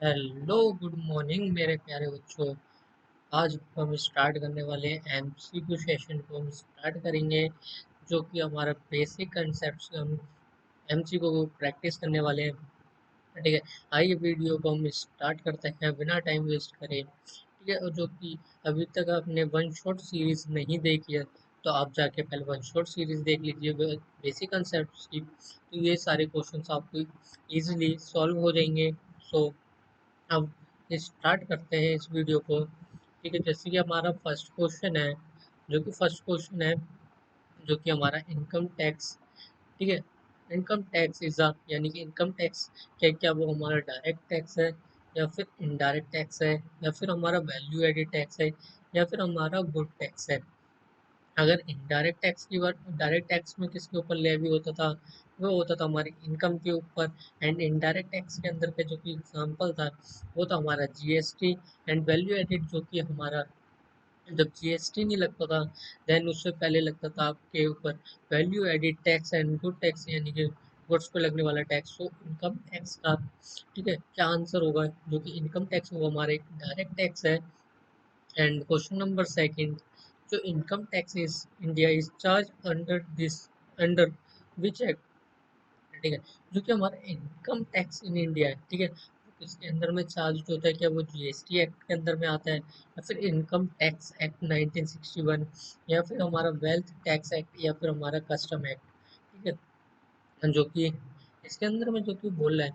Hello good morning मेरे प्यारे बच्चों। आज हम स्टार्ट करने वाले हैं एमसीक्यू सेशन को हम स्टार्ट करेंगे, जो कि हमारा बेसिक कंसेप्ट हम एमसीक्यू को प्रैक्टिस करने वाले हैं। ठीक है, आइए वीडियो को हम स्टार्ट करते हैं बिना टाइम वेस्ट करे। ठीक है, और जो कि अभी तक आपने वन शॉट सीरीज नहीं देखी है तो आप जाके पहले वन शॉट सीरीज देख लीजिए बेसिक कंसेप्ट की, तो ये सारे क्वेश्चंस आपको इजीली सॉल्व हो जाएंगे। सो अब स्टार्ट करते हैं इस वीडियो को। ठीक है, जैसे कि हमारा फर्स्ट क्वेश्चन है, जो कि फर्स्ट क्वेश्चन है जो कि हमारा इनकम टैक्स। ठीक है, इनकम टैक्स इज यानी कि इनकम टैक्स क्या क्या वो हमारा डायरेक्ट टैक्स है, या फिर इनडायरेक्ट टैक्स है, या फिर हमारा वैल्यू एडेड टैक्स है, या फिर हमारा गुड टैक्स है। अगर इनडायरेक्ट टैक्स की बात, डायरेक्ट टैक्स में किसके ऊपर लेवी होता था, वो होता था हमारी इनकम के ऊपर। एंड इनडायरेक्ट टैक्स के अंदर पे जो कि एग्जांपल था वो था हमारा जीएसटी। एंड वैल्यू एडेड जो कि हमारा, जब जीएसटी नहीं लगता था देन उससे पहले लगता था आपके ऊपर value added tax and good tax, यानी कि गुड्स पे लगने वाला टैक्स, तो इनकम टैक्स का। ठीक है, क्या आंसर होगा, जो कि इनकम टैक्स वो हमारा एक डायरेक्ट टैक्स है। And question number second, so income tax is India is charged under this, under which act? ठीक है, जो कि हमारा इनकम टैक्स इन इंडिया है। ठीक है, तो इसके अंदर में चार्ज होता है, क्या वो जीएसटी एक्ट के अंदर में आता है, या फिर इनकम टैक्स एक्ट 1961, या फिर हमारा वेल्थ टैक्स एक्ट, या फिर हमारा कस्टम एक्ट। ठीक है, जो कि इसके अंदर में जो कि बोल रहा है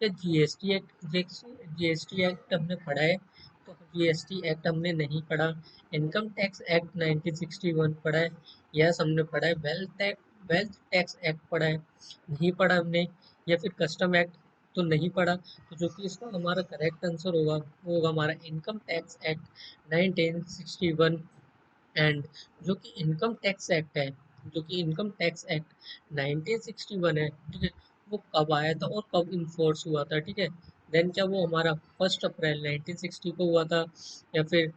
कि जीएसटी एक्ट, जीएसटी एक्ट हमने पढ़ा है, तो जीएसटी एक्ट हमने नहीं पढ़ा। इनकम टैक्स एक्ट 1961 पढ़ा है, यस हमने पढ़ा है। वेल्थ टैक्स एक्ट पढ़ा है, नहीं पढ़ा हमने। या फिर कस्टम एक्ट तो नहीं पढ़ा। तो जो कि इसका हमारा करेक्ट आंसर होगा वो होगा हमारा इनकम टैक्स एक्ट 1961। एंड जो कि इनकम टैक्स एक्ट है, जो कि इनकम टैक्स एक्ट 1961 है, ठीक है, वो कब आया था और कब इन्फोर्स हुआ था। ठीक है, देन क्या वो हमारा 1 अप्रैल 1960 को हुआ था, या फिर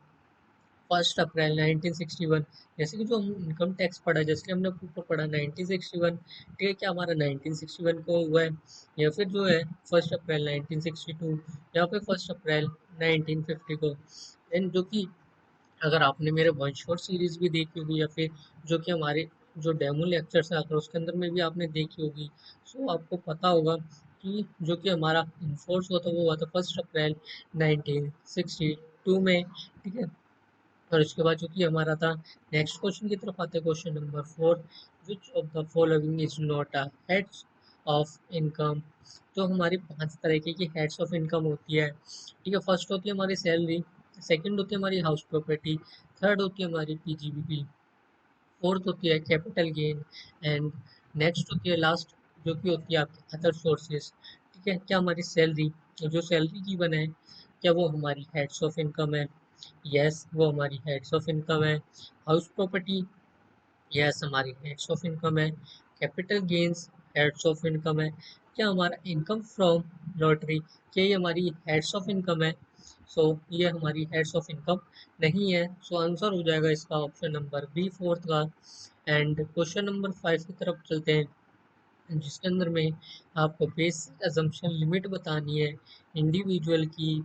1 अप्रैल 1961। जैसे कि जो हम इनकम टैक्स पढ़ा, जैसे हमने ऊपर पढ़ा 1961, ठीक है, क्या हमारा 1961 को हुआ है, या फिर जो है 1 अप्रैल 1962, या फिर 1 अप्रैल 1950 को। देन जो कि अगर आपने मेरे वन शॉट सीरीज भी देखी होगी, या फिर जो कि हमारे जो डेमो लेक्चर्स आते हैं उसके अंदर में भी आपने देखी होगी, सो आपको पता होगा कि जो कि हमारा इन्फोर्स हुआ था वो हुआ था 1 अप्रैल 1962 में। ठीक है, और उसके बाद जो कि हमारा था, नेक्स्ट क्वेश्चन की तरफ आते हैं, question number 4, which of the following is not a heads of income. तो हमारी 5 तरीके की हेड्स ऑफ इनकम होती है। ठीक है, फर्स्ट होती है हमारी सैलरी, सेकंड होती है हमारी हाउस प्रॉपर्टी, थर्ड होती है हमारी पीजीबीपी, फोर्थ होती है कैपिटल गेन, एंड नेक्स्ट होती है लास्ट, जो कि होती है आपकी अदर सोर्सेज। ठीक है, क्या हमारी सैलरी, जो सैलरी की बना है, क्या वो हमारी हेड्स ऑफ इनकम है? यस, वो हमारी हेड्स ऑफ इनकम है। हाउस प्रॉपर्टी, यस हमारी हेड्स ऑफ इनकम है। Capital gains, heads of income है। क्या हमारा इनकम फ्रॉम लॉटरी, क्या ये हमारी हेड्स ऑफ इनकम है? सो ये हमारी हेड्स ऑफ इनकम नहीं है। सो आंसर हो जाएगा इसका ऑप्शन नंबर बी, फोर्थ का। एंड क्वेश्चन नंबर 5 की तरफ चलते हैं, जिसके अंदर में आपको बेसिक अजम्पशन लिमिट बतानी है इंडिविजुअल की।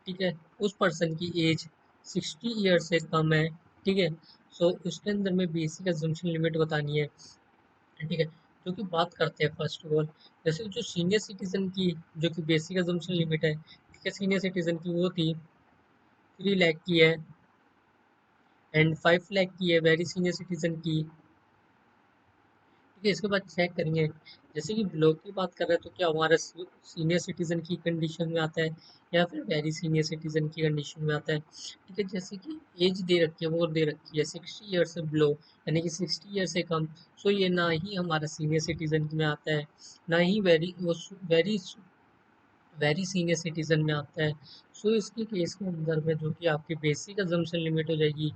ठीक है, उस पर्सन की एज 60 ईयर से कम है। ठीक है, सो उसके अंदर में बेसिक अजम्पशन लिमिट बतानी है। ठीक है, जो कि बात करते हैं फर्स्ट ऑफ ऑल, जैसे जो सीनियर सिटीजन की जो कि बेसिक अजम्पशन लिमिट है, ठीक है, सीनियर सिटीजन की वो थी 3 लाख की है, एंड 5 लाख की है वेरी सीनियर सिटीजन की। ठीक है, इसके बाद चेक करेंगे, जैसे कि ब्लॉक की बात कर रहे हैं तो क्या हमारा सीनियर सिटीजन की कंडीशन में आता है, या फिर वेरी सीनियर सिटीजन की कंडीशन में आता है। ठीक है, जैसे कि एज दे रखी है, वो दे रखी है 60 ईयर से बिलो, यानी कि 60 ईयर से कम। सो ये ना ही हमारा सीनियर सिटीजन में आता है, ना ही वेरी वेरी सीनियर सिटीजन में आता है। सो इसके केस के अंदर में जो कि आपकी बेसिक अजम्पशन लिमिट हो जाएगी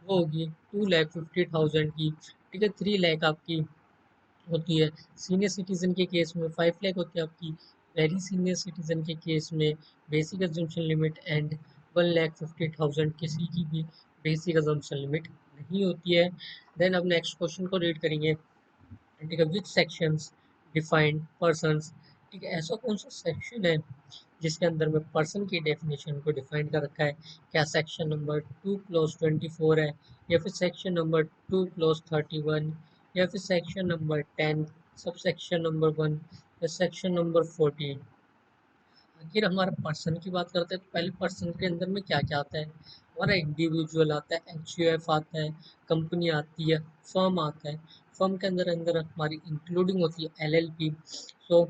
वो होगी 2,50,000 की। ठीक है, 3 लाख आपकी होती है सीनियर सिटीजन के केस में, 5 लाख होती है आपकी वेरी सीनियर सिटीजन के केस में बेसिक अजम्पशन लिमिट, एंड 1,50,000 किसी की भी बेसिक अजम्पशन लिमिट नहीं होती है। देन अब नेक्स्ट क्वेश्चन को रीड करेंगे। ठीक है, विच सेक्शंस डिफाइंड पर्संस। ठीक है, ऐसा कौन सा सेक्शन है जिसके अंदर में पर्सन की डेफिनेशन को डिफाइन कर रखा है? क्या सेक्शन नंबर 2 क्लॉज 24 है, या फिर सेक्शन नंबर 2 क्लॉज 31, या फिर section number 10 sub section number 1, या सेक्शन नंबर 14? आखिर हमारा पर्सन की बात करते हैं तो पहले पर्सन के अंदर में क्या क्या आता है? हमारा इंडिविजुअल आता है, एचयूएफ आता है, कंपनी आती है, फर्म आता है। फर्म के अंदर अंदर हमारी इंक्लूडिंग होती है एलएलपी। सो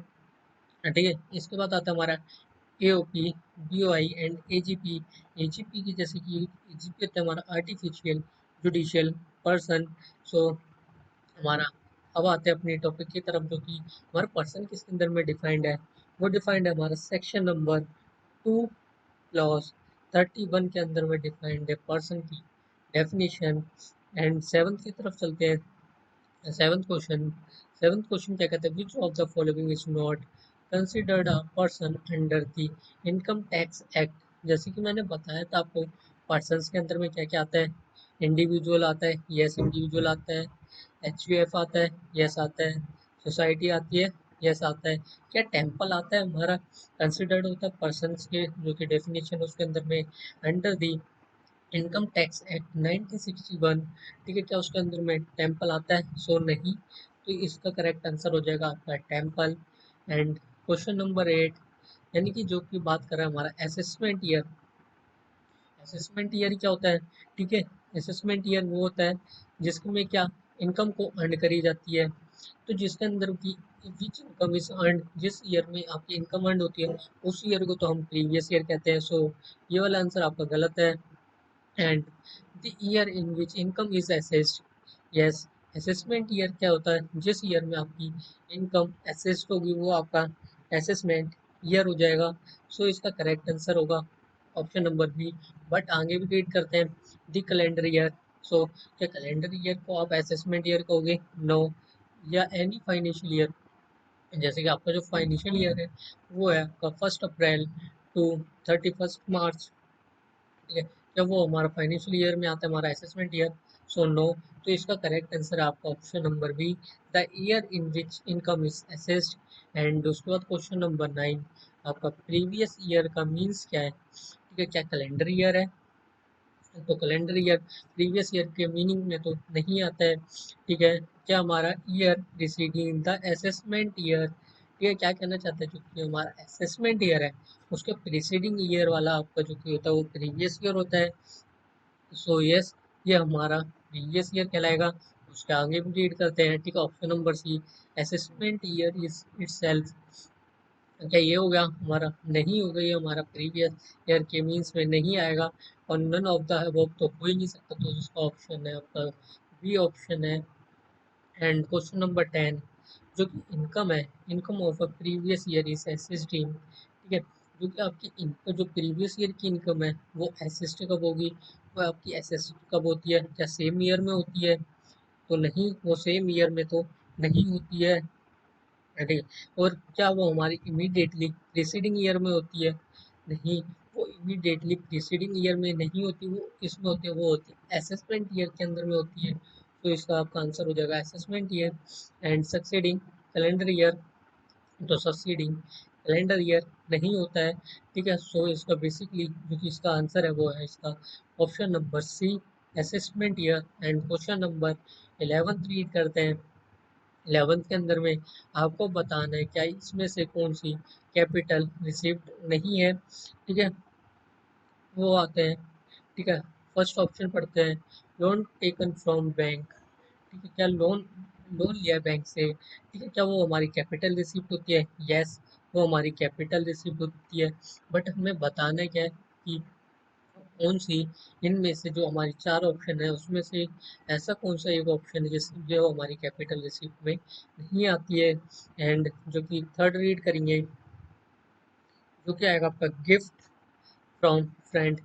ठीक है, इसके बाद आता है हमारा AOP, BOI and AGP. AGP की जैसे कि एजीपी होता है हमारा आर्टिफिशियल जुडिशियल पर्सन। सो हमारा अब आते हैं अपने टॉपिक की तरफ, जो कि हमारा पर्सन किसके अंदर में डिफाइंड है? वो डिफाइंड है हमारा सेक्शन नंबर 2 क्लॉज 31 के अंदर में डिफाइंड है पर्सन की डेफिनेशन। एंड सेवन्थ की तरफ चलते हैं। सेवंथ क्वेश्चन क्या कहते हैं? विच of the following is not considered a person under the income tax act? जैसे कि मैंने बताया था आपको, पर्सन्स के अंदर में क्या क्या आता है? इंडिविजुअल आता है, यस इंडिविजुअल आता है। एचयूएफ आता है, यस आता है। सोसाइटी आती है, यस आता है। क्या टेम्पल आता है हमारा कंसिडर्ड होता है पर्सन्स के जो कि डेफिनेशन उसके अंदर में under the income tax act 1961? ठीक है, क्या उसके अंदर में टेम्पल आता है? सो नहीं, तो इसका करेक्ट आंसर हो जाएगा आपका टेम्पल। एंड क्वेश्चन नंबर 8, यानी कि जो कि बात कर रहा है हमारा असेसमेंट ईयर। असेसमेंट ईयर क्या होता है? ठीक है, असेसमेंट ईयर वो होता है जिसमें क्या इनकम को अर्न करी जाती है। तो जिसके अंदर की विच इनकम इज अर्न, जिस ईयर में आपकी इनकम अर्न होती है उस ईयर को तो हम प्रीवियस ईयर कहते हैं। सो ये वाला आंसर आपका गलत है। And the year in which income is assessed, yes, assessment year क्या होता है? जिस ईयर में आपकी इनकम असेस्ड होगी वो आपका असेसमेंट ईयर हो जाएगा। सो इसका करेक्ट आंसर होगा ऑप्शन नंबर बी। बट आगे भी रीड करते हैं, द कैलेंडर ईयर। सो क्या कैलेंडर ईयर को आप असेसमेंट ईयर कहोगे? नो। या एनी फाइनेंशियल ईयर, जैसे कि आपका जो फाइनेंशियल ईयर है वो है आपका 1 अप्रैल टू 31 मार्च। ठीक है, जब वो हमारा फाइनेंशियल ईयर में आता है हमारा असेसमेंट ईयर। सो नो, तो इसका करेक्ट आंसर है आपका option number B, the year in which income is assessed. And उसके बाद क्वेश्चन नंबर 9, आपका प्रीवियस ईयर का मीन्स क्या है? ठीक है, क्या कैलेंडर ईयर है? तो कैलेंडर ईयर प्रीवियस ईयर के मीनिंग में तो नहीं आता है। ठीक है, क्या हमारा year preceding the assessment year? ठीक है, क्या कहना चाहते हैं? जो कि हमारा असेसमेंट ईयर है उसके प्रीसीडिंग ईयर वाला आपका जो कि होता है वो प्रीवियस ईयर होता है। सो यस, ये हमारा प्रीवियस ईयर कहलाएगा। उसके आगे भी रीड करते हैं। ठीक है, option number C, assessment year is itself. क्या ये हो गया हमारा? नहीं हो गई, हमारा प्रीवियस ईयर के मीन्स में नहीं आएगा। और नन ऑफ द अबव तो हो ही नहीं सकता, तो इसका ऑप्शन है आपका बी ऑप्शन है। एंड क्वेश्चन नंबर 10, जो कि इनकम है, income of a previous year is SST. ठीक है, जो कि आपकी इनकम जो प्रीवियस ईयर की इनकम है वो एसएसटी कब होगी? वो आपकी एसएसटी कब होती है? क्या सेम ईयर में होती है? तो नहीं, वो सेम ईयर में तो नहीं होती है। ठीक है, और क्या वो हमारी इमीडिएटली प्रीसीडिंग ईयर में होती है? नहीं, वो इमीडिएटली प्रीसीडिंग ईयर में नहीं होती, वो किसमें होती है? वो होती है असेसमेंट ईयर के अंदर में होती है। तो इसका आपका आंसर हो जाएगा assessment year. And succeeding calendar year, तो सक्सीडिंग कैलेंडर ईयर नहीं होता है। ठीक है, सो इसका बेसिकली जो कि इसका आंसर है वो है इसका option number C, assessment year. And question number 11 read करते हैं। 11th के अंदर में आपको बताना है क्या इसमें से कौन सी कैपिटल रिसिप्ट नहीं है। ठीक है, वो आते हैं। ठीक है, फर्स्ट ऑप्शन पढ़ते हैं, लोन टेकन फ्रॉम बैंक। ठीक है, क्या लोन लोन लिया बैंक से? ठीक है, क्या वो हमारी कैपिटल रिसिप्ट होती है? यस, वो हमारी कैपिटल रिसिप्ट होती है। बट हमें बताना है क्या है कि कौन सी इनमें से जो हमारी चार ऑप्शन है उसमें से ऐसा कौन सा एक ऑप्शन है जिस जो हमारी कैपिटल रिसिप्ट में नहीं आती है। एंड जो कि थर्ड रीड करेंगे, जो क्या आएगा आपका गिफ्ट फ्रॉम फ्रेंड।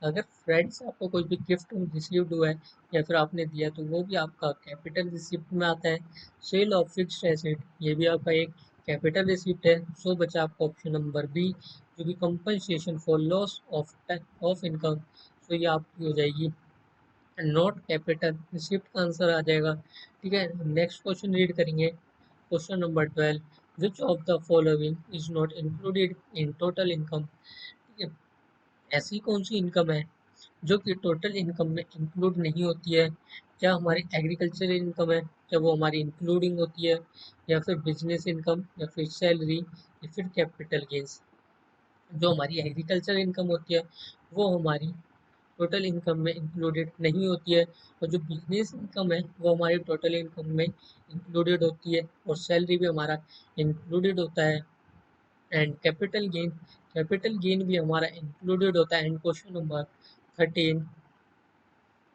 अगर फ्रेंड से आपको कोई भी गिफ्ट रिसीव्ड हुआ है या फिर आपने दिया तो वो भी आपका कैपिटल रिसिप्ट में आता है। सेल ऑफ फिक्स्ड एसेट, ये भी आपका एक कैपिटल रिसिप्ट है। सो बचा आपका ऑप्शन नंबर बी, जो कि compensation for loss of income. तो ये आपकी हो जाएगी नॉट कैपिटल रिसिप्ट का आंसर आ जाएगा। ठीक है, नेक्स्ट क्वेश्चन रीड करेंगे, question number 12, which of the following is not included in total income. ठीक है, ऐसी कौन सी इनकम है जो कि टोटल इनकम में इंक्लूड नहीं होती है। क्या हमारी एग्रीकल्चरल इनकम है, क्या वो हमारी इंक्लूडिंग होती है, या फिर बिजनेस इनकम, या फिर सैलरी, या फिर कैपिटल गेंस। जो हमारी एग्रीकल्चर इनकम होती है वो हमारी टोटल इनकम में इंक्लूडेड नहीं होती है, और जो बिजनेस इनकम है वो हमारी टोटल इनकम में इंक्लूडेड होती है, और सैलरी भी हमारा इंक्लूडेड होता है। एंड कैपिटल गेन भी हमारा इंक्लूडेड होता है। And thirteen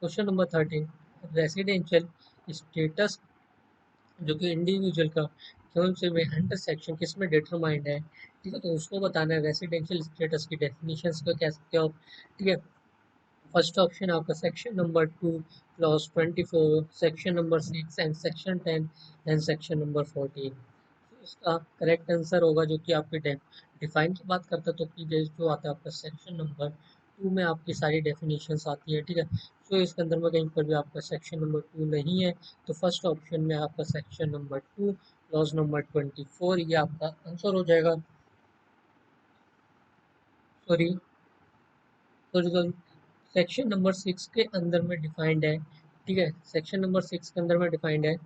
question number 13, residential status जो कि इंडिविजुअल का कौन से में अंडर सेक्शन किस में डिटरमाइंड है। ठीक है, तो उसको बताना है। रेसिडेंशियल स्टेटस की डेफिनेशंस को कह सकते हो आप। ठीक है, फर्स्ट ऑप्शन आपका section number 2 clause 24, section number 6 and section 10 and section number 14। इसका करेक्ट आंसर होगा जो कि आपके डिफाइन की बात करता है, तो कि जो आता है आपका सेक्शन नंबर 2 में आपकी सारी डेफिनेशंस आती है। ठीक है, सो इसके अंदर में कहीं पर भी आपका सेक्शन नंबर 2 नहीं है, तो फर्स्ट ऑप्शन में आपका सेक्शन नंबर 2 क्लॉज नंबर 24 ये आपका आंसर हो जाएगा। Sorry sorry sorry, section number 6 के अंदर में डिफाइंड है। ठीक है, सेक्शन नंबर 6 के अंदर में डिफाइंड है।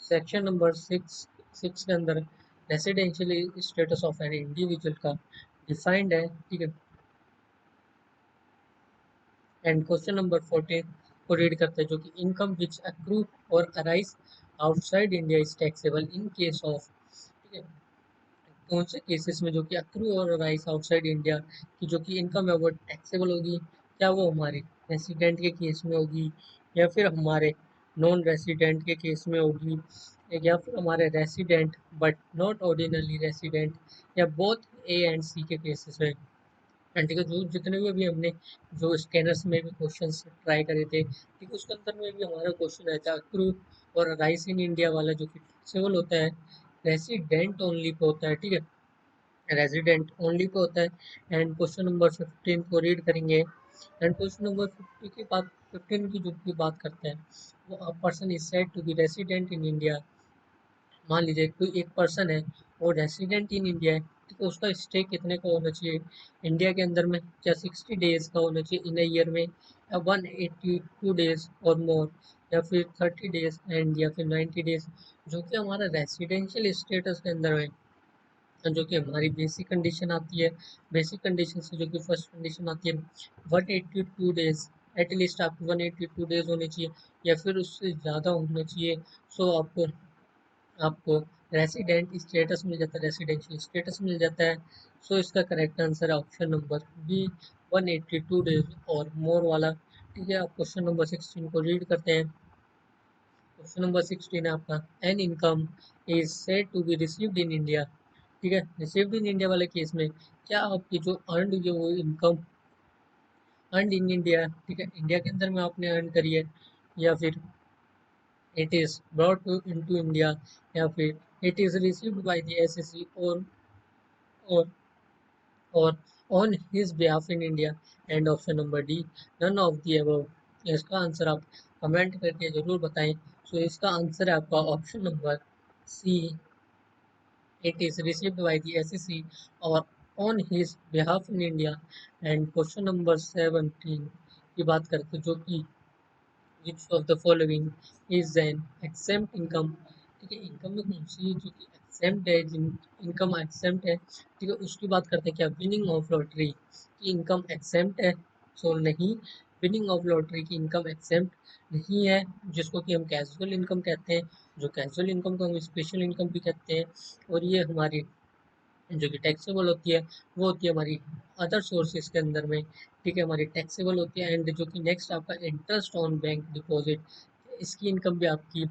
सेक्शन नंबर सिक्स के अंदर residential status of an individual का डिफाइंड है। ठीक है, एंड क्वेश्चन नंबर 14 को रीड करते हैं, जो कि इनकम विच अक्रू और arise outside India is taxable in case of. ठीक है, कौन से केसेस में जो कि अक्रू और अराइज आउटसाइड इंडिया की जो कि इनकम है वो टैक्सेबल होगी। क्या वो हमारे रेसिडेंट के केस में होगी, या फिर हमारे नॉन रेसिडेंट के केस में होगी, या फिर हमारे resident but not ordinary resident, या बोथ ए एंड सी के केसेस में। एंड ठीक है, जो जितने भी अभी हमने जो स्कैनर्स में भी क्वेश्चंस ट्राई करे थे, ठीक है, उसके अंदर में भी हमारा क्वेश्चन आया था अक्रू और राइस इन इंडिया वाला, जो कि टैक्सेबल होता है रेसिडेंट ओनली पे होता है। ठीक है, रेजिडेंट ओनली पे होता है। एंड क्वेश्चन नंबर 15 को रीड करेंगे। एंड क्वेश्चन नंबर 50 की बात 15 की जो की बात करते हैं, वो a person is said to be resident in India. मान लीजिए कोई एक पर्सन है और रेसिडेंट इन इंडिया है, तो उसका स्टे कितने का होना चाहिए इंडिया के अंदर में। क्या 60 डेज का होना चाहिए इन अ ईयर में, या 182 डेज और मोर, या फिर 30 डेज एंड या फिर 90 डेज। जो कि हमारा रेसिडेंशियल स्टेटस के अंदर है, जो कि हमारी बेसिक कंडीशन आती है। बेसिक कंडीशन से जो कि फर्स्ट कंडीशन आती है 182 डेज, एटलीस्ट आपको 182 डेज होने चाहिए, या फिर उससे ज़्यादा होना चाहिए। सो आपको आपको रेसिडेंट स्टेटस मिल जाता है, रेसिडेंशियल स्टेटस मिल जाता है। सो इसका करेक्ट आंसर है ऑप्शन नंबर बी, 182 डेज और मोर वाला। ठीक है, आप क्वेश्चन नंबर 16 को रीड करते हैं। क्वेश्चन नंबर 16 है आपका, an income is said to be received in India. ठीक है, रिसीव्ड इन इंडिया वाले केस में क्या आपकी जो अर्न हुई है वो इनकम अर्न इन इंडिया, ठीक है, इंडिया के अंदर में आपने अर्न करी है, या फिर it is brought into India, या फिर it is received by the SSC और और on his behalf in India. And option number D, none of the above. इसका आंसर आप कमेंट करके जरूर बताएं। सो इसका आंसर है आपका option number C, it is received by the SEC or on his behalf in India। And question number 17 की बात करते हैं, जो कि which of the following is an exempt income। ठीक है, इनकम में कौन सी जो कि exempt है, जिन इनकम exempt है, ठीक है, उसकी बात करते हैं। क्या विनिंग ऑफ लॉटरी की इनकम exempt है? सो नहीं, विनिंग ऑफ लॉटरी की इनकम exempt नहीं है, जिसको कि हम कैजुअल इनकम कहते हैं। जो कैजुअल इनकम को हम स्पेशल इनकम भी कहते हैं, और ये हमारी जो कि टैक्सेबल होती है वो होती है हमारी अदर सोर्सेज के अंदर में। ठीक है, हमारी टैक्सेबल होती है। एंड जो कि नेक्स्ट आपका इंटरेस्ट ऑन बैंक डिपॉजिट, इसकी इनकम भी आपकी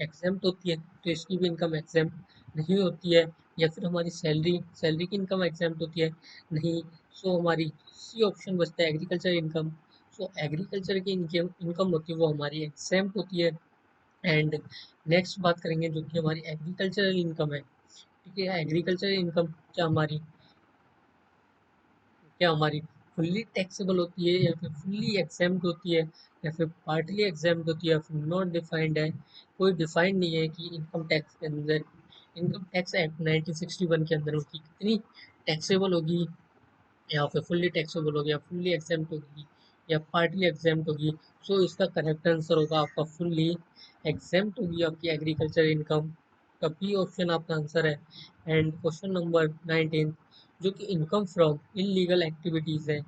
एग्जेम्प्ट होती है, तो इसकी भी इनकम एग्जेम्प्ट नहीं होती है। या फिर हमारी सैलरी सैलरी की इनकम एग्जेम्प्ट होती है? नहीं। सो हमारी सी ऑप्शन बचता है एग्रीकल्चर इनकम। सो एग्रीकल्चर की इनकम होती है वो हमारी एग्जेम्प्ट होती है। एंड नेक्स्ट बात करेंगे जो कि हमारी एग्रीकल्चरल इनकम है। ठीक है, एग्रीकल्चर इनकम क्या हमारी फुल्ली टैक्सेबल होती है या फिर फुल्ली एग्जेम्प्ट होती है या फिर पार्टली एग्जेम्प्ट होती है या फिर नॉट डिफाइंड है। कोई डिफाइंड नहीं है कि इनकम टैक्स के अंदर इनकम टैक्स एक्ट 1961 के अंदर उसकी कितनी टैक्सेबल होगी, या फिर फुल्ली टैक्सेबल होगी या फुल्ली एग्जेम्प्ट होगी या पार्टली एग्जेम्प्ट होगी। सो इसका करेक्ट आंसर होगा आपका फुल्ली एग्जेम्प्ट होगी आपकी एग्रीकल्चर इनकम का बी ऑप्शन आपका आंसर है। एंड क्वेश्चन नंबर 19 जो कि इनकम फ्रॉम इलीगल एक्टिविटीज है,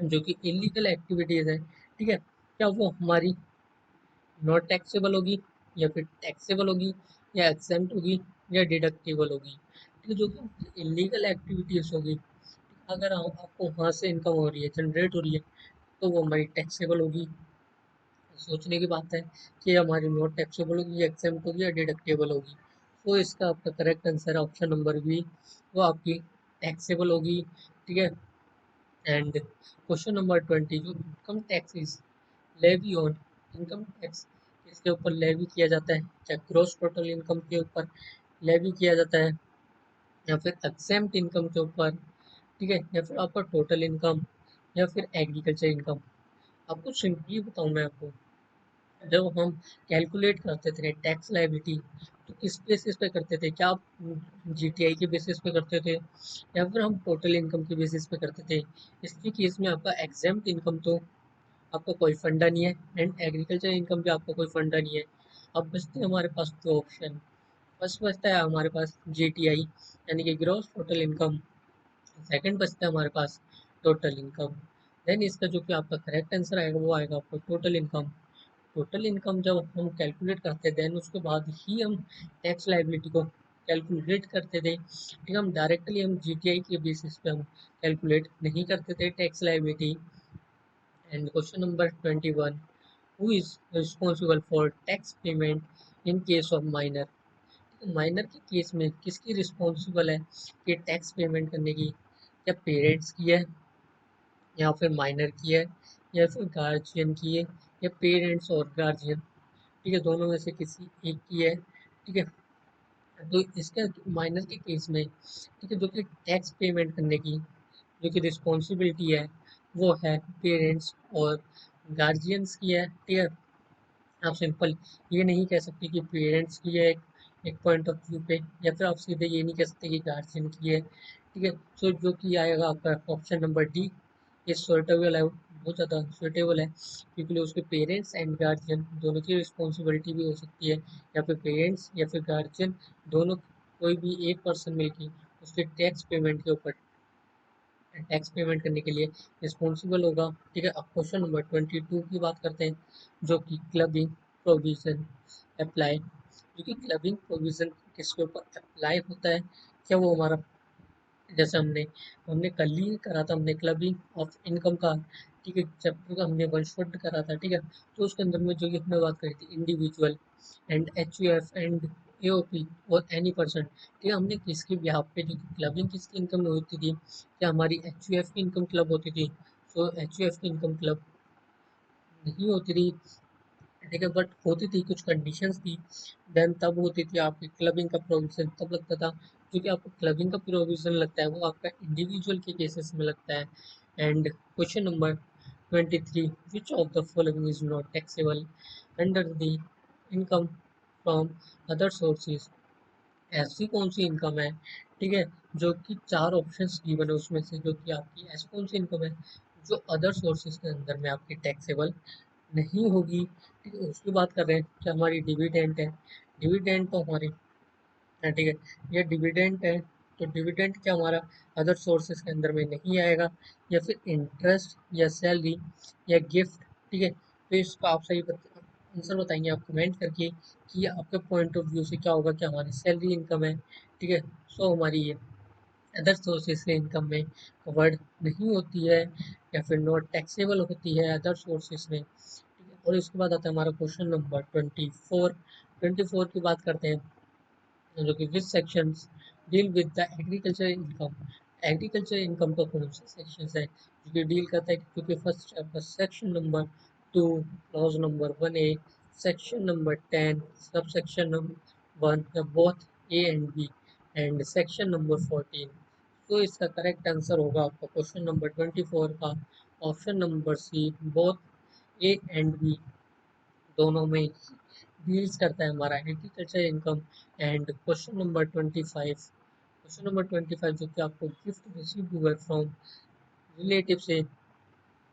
जो कि इलीगल एक्टिविटीज है, ठीक है, क्या वो हमारी नॉट टैक्सेबल होगी या फिर टैक्सेबल होगी या एग्जेम्प्ट होगी या डिडक्टेबल होगी। ठीक है, जो कि इलीगल एक्टिविटीज होगी, अगर आपको वहाँ से इनकम हो रही है, जनरेट हो रही है, तो वो हमारी टैक्सेबल होगी। सोचने की बात है कि हमारी नॉट टैक्सेबल होगी, एग्जेम्प्ट होगी या डिडक्टेबल होगी। तो इसका आपका करेक्ट आंसर है ऑप्शन नंबर बी, वो आपकी टैक्सेबल होगी। ठीक है। एंड क्वेश्चन नंबर 20 जो income tax is levy on, income tax इसके ऊपर लेवी किया जाता है, क्या ग्रॉस टोटल इनकम के ऊपर लेवी किया जाता है या फिर एग्जेम्प्ट इनकम के ऊपर, ठीक है, या फिर आपका टोटल इनकम या फिर एग्रीकल्चर इनकम। आपको सिंपली बताऊं मैं आपको, जब हम कैलकुलेट करते थे टैक्स लायबिलिटी तो किस बेसिस पे करते थे, क्या आप जीटीआई के बेसिस पे करते थे या फिर हम टोटल इनकम के बेसिस पे करते थे। इसके केस में आपका एग्जेम्प्ट इनकम तो आपका कोई फंडा नहीं है एंड एग्रीकल्चर इनकम भी आपका कोई फंडा नहीं है। अब बचते हैं हमारे पास दो ऑप्शन, फर्स्ट बचता है हमारे पास जीटीआई यानी कि ग्रॉस टोटल इनकम, सेकंड बचता है हमारे पास टोटल इनकम। देन इसका जो कि आपका करेक्ट आंसर आएगा वो आएगा आपको टोटल इनकम। टोटल इनकम जब हम कैलकुलेट करते हैं देन उसके बाद ही हम टैक्स लाइबिलिटी को कैलकुलेट करते थे। ठीक है, हम डायरेक्टली हम जीटीआई के बेसिस पे हम कैलकुलेट नहीं करते थे tax liability. And question number 21 who is responsible for tax payment in case of minor. Minor के केस में किसकी रिस्पॉन्सिबल है कि टैक्स पेमेंट करने की, क्या पेरेंट्स की है या फिर माइनर की है या फिर गार्जियन की है या पेरेंट्स और गार्जियन, ठीक है, दोनों में से किसी एक की है। ठीक है, तो इसके माइनर के केस में, ठीक है, जो कि टैक्स पेमेंट करने की जो कि रिस्पॉन्सिबिलिटी है वो है पेरेंट्स और गार्जियंस की है। ठीक है, आप सिंपल ये नहीं कह सकते कि पेरेंट्स की है एक पॉइंट ऑफ व्यू पे, या फिर आप सीधे ये नहीं कह सकते कि गार्जियन की है। ठीक है, सो जो कि आएगा आपका ऑप्शन नंबर डी, ये सुटेबल है, बहुत ज़्यादा सुटेबल है, क्योंकि उसके पेरेंट्स एंड गार्जियन दोनों की रिस्पॉन्सिबिलिटी भी हो सकती है, या फिर पेरेंट्स या फिर गार्जियन दोनों कोई भी एक पर्सन मिलकर उसके टैक्स पेमेंट के ऊपर टैक्स पेमेंट करने के लिए रिस्पॉन्सिबल होगा। ठीक है, अब क्वेश्चन नंबर 22 की बात करते हैं, जो कि क्लबिंग प्रोविजन अप्लाई, जो कि क्लबिंग प्रोविजन किसके ऊपर अप्लाई होता है, क्या वो हमारा, जैसे हमने हमने कल ही करा था, हमने क्लबिंग ऑफ इनकम का, ठीक है, चैप्टर का हमने वन शॉट करा था। ठीक है, तो उसके अंदर में जो कि हमने बात करी थी individual and HUF and AOP और एनी पर्सन। ठीक है, हमने किसके बिहाफ पे जो कि क्लबिंग किसकी इनकम में होती थी, क्या हमारी एचयूएफ की इनकम क्लब होती थी। सो एचयूएफ की इनकम क्लब नहीं होती थी, ठीक है, बट होती थी, कुछ कंडीशंस थी। देन तब होती थी आपकी क्लबिंग का प्रोविजन तब लगता था, क्योंकि आपको क्लबिंग का प्रोविजन लगता है वो आपका इंडिविजुअल के केसेस में लगता है। And question number 23 which of the following is not taxable under the income from other sources. ऐसी कौन सी इनकम है, ठीक है, जो कि चार ऑप्शंस गिवन है उसमें से, जो कि आपकी ऐसी कौन सी इनकम है जो अदर सोर्सेज के अंदर में आपकी टैक्सेबल नहीं होगी। ठीक है, उसकी बात कर रहे हैं कि हमारी डिविडेंड है, डिविडेंड तो हमारी, हाँ, ठीक है, ये डिविडेंड है, तो डिविडेंड क्या हमारा अदर सोर्सेज के अंदर में नहीं आएगा, या फिर इंटरेस्ट या सैलरी या गिफ्ट। ठीक है, तो इसका आप सही आंसर बताएंगे आप कमेंट करके कि आपके पॉइंट ऑफ व्यू से क्या होगा, क्या हमारी सैलरी इनकम है। ठीक है, सो हमारी ये अदर सोर्सेज के इनकम में कवर्ड नहीं होती है या फिर नॉट टैक्सेबल होती है अदर सोर्सेज में। ठीक है, और इसके बाद आता है हमारा क्वेश्चन नंबर 24 की बात करते हैं, जो कि which sections deal with the agriculture income. Agriculture income का कौन सा सेक्शन है जो कि डील करता है, क्योंकि फर्स्ट आपका section number 2 clause number 1A, section number 10 sub section number 1 या both A and b, and section number 14 तो इसका करेक्ट आंसर होगा आपका क्वेश्चन नंबर 24 का option number C, both A and B दोनों में डील्स करता है हमारा agriculture income. And question number 25, question number 25 जो कि आपको गिफ्ट रिसीव हुआ फ्रॉम रिलेटिव से,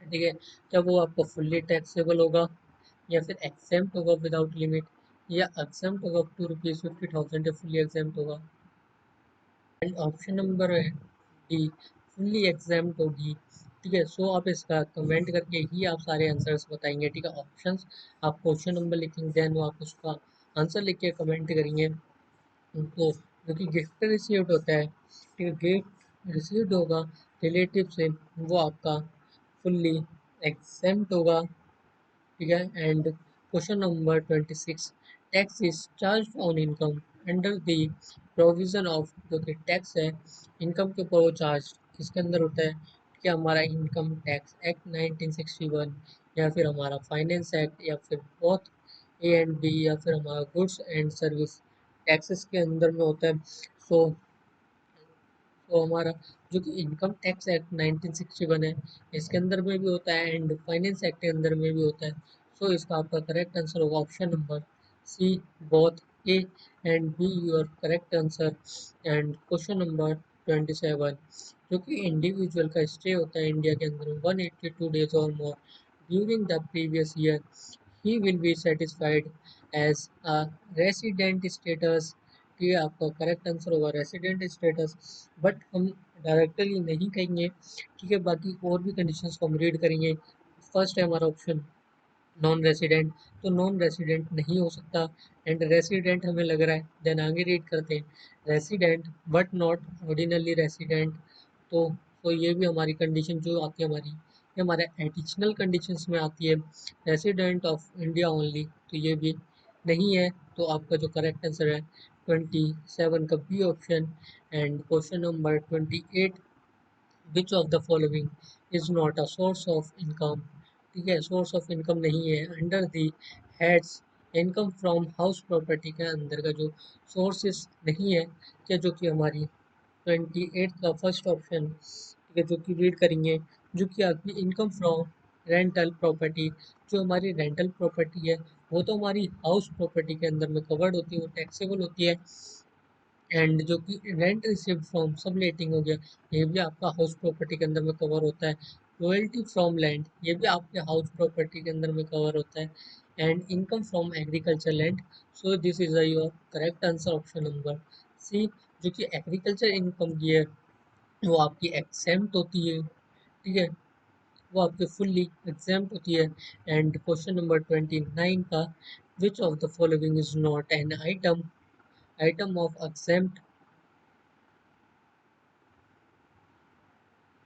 ठीक है, क्या वो आपको फुल्ली टैक्सेबल होगा या फिर एक्सेम्प्ट होगा विदाउट लिमिट, या एक्सेम्प्ट होगा अप टू ₹50,000 या फुल्ली एक्सेम्प्ट होगा। And option number D, fully examined होगी। ठीक है, सो आप इसका कमेंट करके ही आप सारे आंसर्स बताएंगे। ठीक है, ऑप्शंस आप क्वेश्चन नंबर लिखेंगे, देन वो आप उसका आंसर लिख के कमेंट करेंगे। तो जो कि गिफ्ट रिसीव्ड होता है, ठीक है, गिफ्ट रिसीव्ड होगा रिलेटिव से, वो आपका फुल्ली एग्जाम्ड होगा। ठीक है, and question number 26, tax is charge on income under the provision of, जो कि टैक्स है इनकम के ऊपर, वो चार्ज किसके अंदर होता है? क्या हमारा इनकम टैक्स एक्ट 1961, या फिर हमारा फाइनेंस एक्ट, या फिर बोथ ए एंड बी, या फिर हमारा गुड्स एंड सर्विस टैक्सेस के अंदर में होता है। सो तो हमारा जो कि इनकम टैक्स एक्ट 1961 है, इसके अंदर में भी होता है एंड फाइनेंस एक्ट के अंदर में भी होता है। सो इसका आपका करेक्ट आंसर होगा option number C, both A and B your correct answer. And question number 27, जो कि इंडिविजुअल का स्टे होता है इंडिया के अंदर 182 डेज और मोर during the previous year, he will be satisfied as a resident status। ये आपका करेक्ट आंसर होगा रेसिडेंट स्टेटस, बट हम डायरेक्टली नहीं कहेंगे। ठीक है, बाकी और भी कंडीशंस को हम रीड करेंगे। फर्स्ट है हमारा ऑप्शन नॉन रेसिडेंट, तो नॉन रेसिडेंट नहीं हो सकता। एंड रेसिडेंट हमें लग रहा है, देन आगे रीड करते हैं, resident but not ordinarily resident. तो ये भी हमारी कंडीशन जो आती है हमारी, ये हमारे एडिशनल कंडीशंस में आती है, रेसिडेंट ऑफ इंडिया ओनली, तो ये भी नहीं है। तो आपका जो करेक्ट आंसर है 27 का B option. And question number 28, which of the following is not a source of income. ठीक है, सोर्स ऑफ इनकम नहीं है under the heads income from house property के अंदर का जो सोर्सेस नहीं है, क्या जो कि हमारी 28 का फर्स्ट ऑप्शन, ठीक है, जो कि रीड करेंगे, जो कि आपकी इनकम फ्रॉम रेंटल प्रॉपर्टी, जो हमारी रेंटल प्रॉपर्टी है वो तो हमारी हाउस प्रॉपर्टी के अंदर में कवर्ड होती है, वो टैक्सेबल होती है। एंड जो कि रेंट रिसीव्ड फ्रॉम सबलेटिंग हो गया, ये भी आपका हाउस प्रॉपर्टी के अंदर में कवर होता है। रॉयल्टी फ्रॉम लैंड, ये भी आपके हाउस प्रॉपर्टी के अंदर में कवर होता है। And income from agriculture land, so this is your correct answer option number C, जो कि एग्रीकल्चर इनकम की है वो आपकी एक्सेम्प्ट होती है। ठीक है, वो आपके फुल्ली एग्जाम्प्ट होती है। एंड क्वेश्चन नंबर 29 का, विच of the following is not an item item of exempt,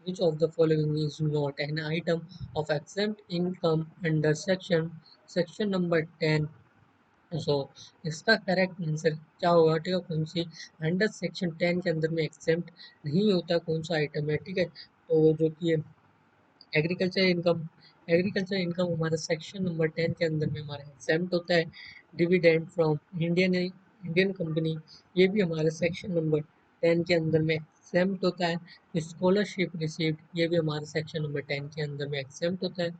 which of the following is not an item of exempt income under section number 10? सो इसका करेक्ट आंसर क्या होगा? ठीक है, कौन सी under section 10 के अंदर में एक्सेप्ट नहीं होता, कौन सा आइटम है? ठीक है, तो जो कि एग्रीकल्चर इनकम, एग्रीकल्चर इनकम हमारा सेक्शन नंबर 10 के अंदर में हमारा एग्जाम्प्ट होता है। डिविडेंड फ्रॉम इंडियन कंपनी, ये भी हमारे सेक्शन नंबर 10 के अंदर में एग्जाम्प्ट होता है। स्कॉलरशिप रिसीव्ड, ये भी हमारे सेक्शन नंबर 10 के अंदर में एग्जाम्प्ट होता है।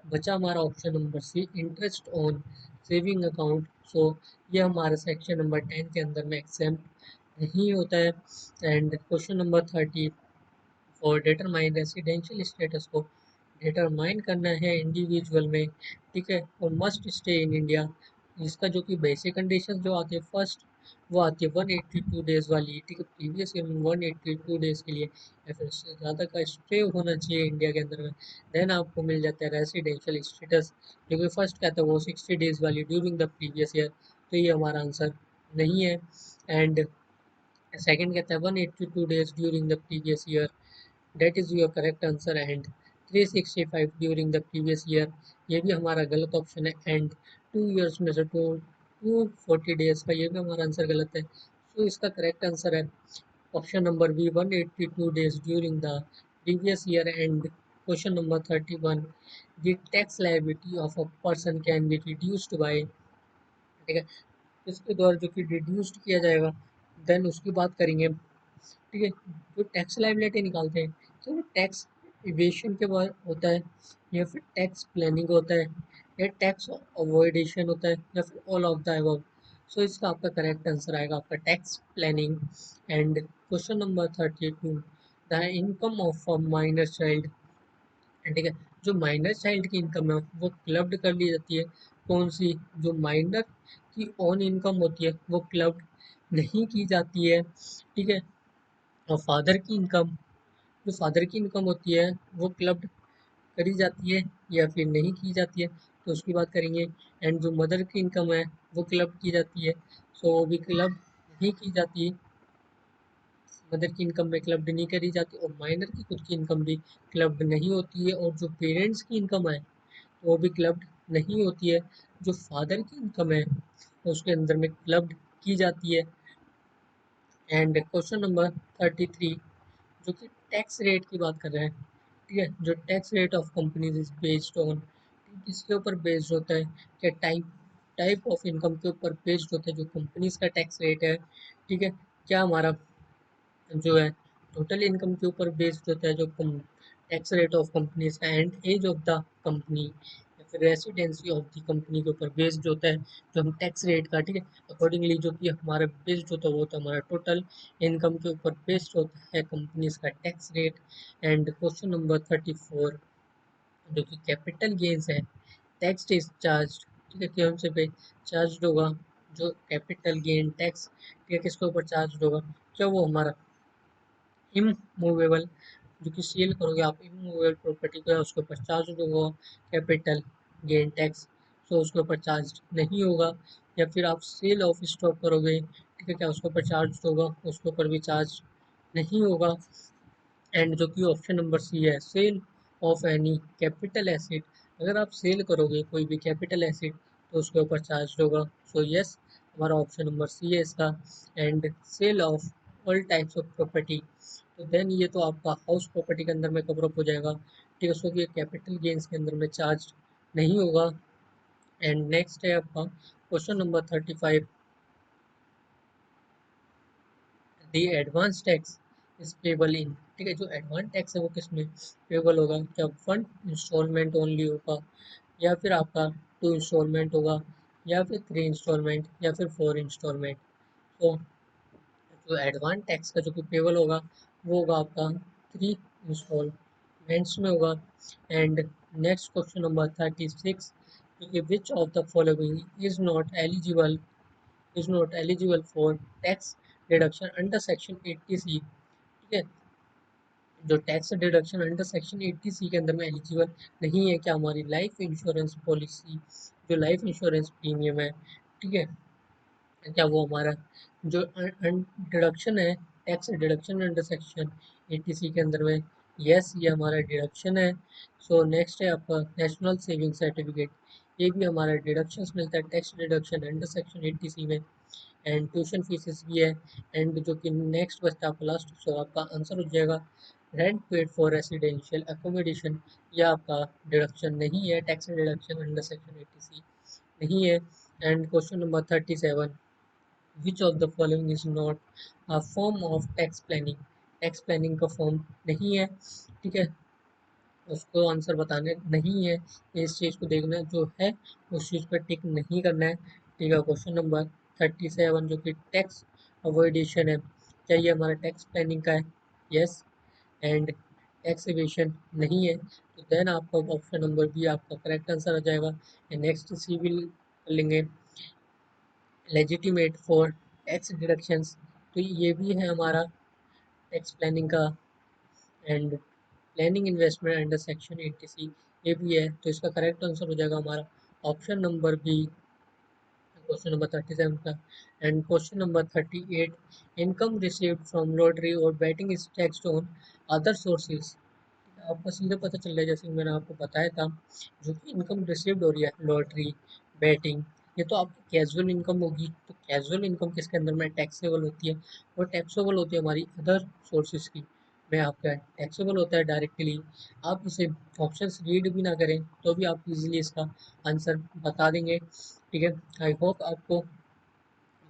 बचा हमारा option number C, interest on saving account, so ये हमारे सेक्शन नंबर 10 के अंदर में एग्जाम्प्ट नहीं होता है। एंड क्वेश्चन नंबर 30, और डिटरमाइन रेसिडेंशियल स्टेटस को डिटरमाइन करना है इंडिविजुअल में, ठीक है, और मस्ट स्टे इन इंडिया। इसका जो कि बेसिक कंडीशन जो आती है फर्स्ट, वो आती है 182 डेज वाली, ठीक है, प्रीवियस ईयर में 182 डेज के लिए या फिर उससे ज़्यादा का स्टे होना चाहिए इंडिया के अंदर में, देन आपको मिल जाता है रेसिडेंशियल स्टेटस। जो कि फर्स्ट कहता है वो 60 डेज वाली ड्यूरिंग द प्रीवियस ईयर, तो ये हमारा आंसर नहीं है। एंड सेकंड कहता है 182 days during the previous year, that is your correct answer. And 365 during the previous year, ये भी हमारा गलत ऑप्शन है। एंड 2 ईयर्स में से 240 डेज का, ये भी हमारा आंसर गलत है। सो इसका करेक्ट आंसर है option number B, 182 days during the previous year. And question number 31, the tax liability of a person can be reduced by, ठीक है, इसके द्वारा जो कि रिड्यूस्ड किया जाएगा, देन उसकी बात करेंगे। ठीक है। जो टैक्स लाइबिलिटी निकालते हैं तो वो टैक्स इवेशन के बाद होता है, या फिर टैक्स प्लानिंग होता है, या टैक्स अवॉइडेशन होता है, या फिर ऑल ऑफ द अबव। सो इसका आपका करेक्ट आंसर आएगा आपका tax planning. And question number 32, the income of a minor child, ठीक है, जो माइनर चाइल्ड की इनकम है वो क्लब्ड कर ली जाती है। कौन सी? जो माइनर की ओन इनकम होती है वो क्लब्ड नहीं की जाती है, ठीक है। और फादर की इनकम, जो फादर की इनकम होती है वो क्लब्ड करी जाती है या फिर नहीं की जाती है, तो उसकी बात करेंगे। एंड जो मदर की इनकम है वो क्लब की जाती है, सो वो भी क्लब नहीं की जाती है, मदर की इनकम में क्लब्ड नहीं करी जाती, और माइनर की खुद की इनकम भी क्लब्ड नहीं होती है। और जो पेरेंट्स की इनकम है तो वो भी क्लब्ड नहीं होती है। जो फादर की इनकम है तो उसके अंदर में क्लब्ड की जाती है। एंड क्वेश्चन नंबर 33, जो कि टैक्स रेट की बात कर रहे हैं, ठीक है, जो tax rate of companies is based on, किसके ऊपर बेस्ड होता है? क्या टाइप टाइप ऑफ इनकम के ऊपर बेस्ड होता है जो कंपनीज का टैक्स रेट है, ठीक है। क्या हमारा जो है टोटल इनकम के ऊपर बेस्ड होता है जो टैक्स रेट ऑफ कंपनीज का, and age of the company या फिर रेसिडेंसी ऑफ द कंपनी के ऊपर बेस्ड होता है जो हम टैक्स रेट का, ठीक है, अकॉर्डिंगली जो कि हमारा बेस्ड होता है वो होता है हमारा टोटल इनकम के ऊपर बेस्ड होता है कंपनीज का tax rate. And question number 34, जो कि कैपिटल गेन्स है, टैक्स इज चार्ज, ठीक है, कौन से पे चार्ज होगा? जो कैपिटल गेन टैक्स, ठीक है, किसके ऊपर चार्ज होगा? क्या वो हमारा इमूवेबल, जो कि सेल करोगे आप इमूवेबल प्रॉपर्टी को, उसके ऊपर चार्ज होगा कैपिटल गेन टैक्स, तो उसके ऊपर चार्ज नहीं होगा। या फिर आप सेल ऑफ स्टॉक करोगे, ठीक है, क्या उसके ऊपर चार्ज होगा? उसके ऊपर भी चार्ज नहीं होगा। एंड जो कि ऑप्शन नंबर सी है, sale of any capital asset, अगर आप सेल करोगे कोई भी कैपिटल एसेट तो उसके ऊपर चार्ज होगा। सो यस, हमारा ऑप्शन नंबर सी है इसका। And sale of all types of property, तो देन ये तो आपका हाउस प्रॉपर्टी के अंदर में कवर अप हो जाएगा, ठीक है, सो कि कैपिटल गेन्स के अंदर में चार्ज नहीं होगा। एंड नेक्स्ट है आपका question number 35, the advance tax is payable इन, ठीक है, जो एडवांस टैक्स है वो किस में पेबल होगा? क्या वन इंस्टॉलमेंट ओनली होगा, या फिर आपका टू इंस्टॉलमेंट होगा, या फिर थ्री इंस्टॉलमेंट, या फिर फोर इंस्टॉलमेंट? तो जो एडवांस टैक्स का जो कि पेबल होगा वो होगा आपका थ्री इंस्टॉलमेंट्स में होगा। एंड नेक्स्ट क्वेश्चन नंबर 36, क्योंकि विच of the following is not eligible for tax deduction under section 80C, ठीक है, जो tax deduction under section 80C के अंदर में एलिजिबल नहीं है? क्या हमारी लाइफ इंश्योरेंस पॉलिसी, जो लाइफ इंश्योरेंस प्रीमियम है, ठीक है, क्या वो हमारा जो डिडक्शन है, tax deduction under section 80C के अंदर में, यस ये हमारा डिडक्शन है। सो नेक्स्ट है आपका नेशनल सेविंग सर्टिफिकेट, ये भी हमारा डिडक्शन मिलता है tax deduction under section 80C में। एंड ट्यूशन फीसेस भी है। एंड जो कि नेक्स्ट बचता है आपका लास्ट, सो आपका आंसर हो जाएगा rent paid for residential accommodation, यह आपका डिडक्शन नहीं है, tax deduction under section 80C नहीं है। And question number 37, which of the following is not a form of tax planning, tax planning का फॉर्म नहीं है, ठीक है, उसको आंसर बताने नहीं है, इस चीज़ को देखना है, जो है उस चीज़ पर टिक नहीं करना है, ठीक है। क्वेश्चन नंबर 37, जो कि टैक्स अवॉइडेशन है, क्या ये हमारा टैक्स प्लानिंग का है? यस। एंड टैक्स एवेशन नहीं है, तो देन आपका ऑप्शन नंबर बी आपका करेक्ट आंसर आ जाएगा। नेक्स्ट सिविल कर लेंगे, लेजिटिमेट फॉर टैक्स डिडक्शंस, तो ये भी है हमारा टैक्स प्लानिंग का। And planning investment under section 80C, ये भी है, तो इसका करेक्ट आंसर हो जाएगा हमारा option number B, question number 37 का। And question number 38, income received from lottery और betting is taxed on other sources, आपको सीधे पता चल रहा है, जैसे कि मैंने आपको बताया था, जो कि इनकम रिसीव्ड हो रही है लॉटरी, बैटिंग, ये तो आपकी कैजुअल इनकम होगी। तो कैजुअल इनकम किसके अंदर में टैक्सेबल होती है? वो टैक्सेबल होती है हमारी अदर सोर्सेज की, में आपका टैक्सेबल होता है डायरेक्टली। आप इसे ऑप्शंस रीड भी ना करें तो भी आप इजीली इसका आंसर बता देंगे, ठीक है। आई होप आपको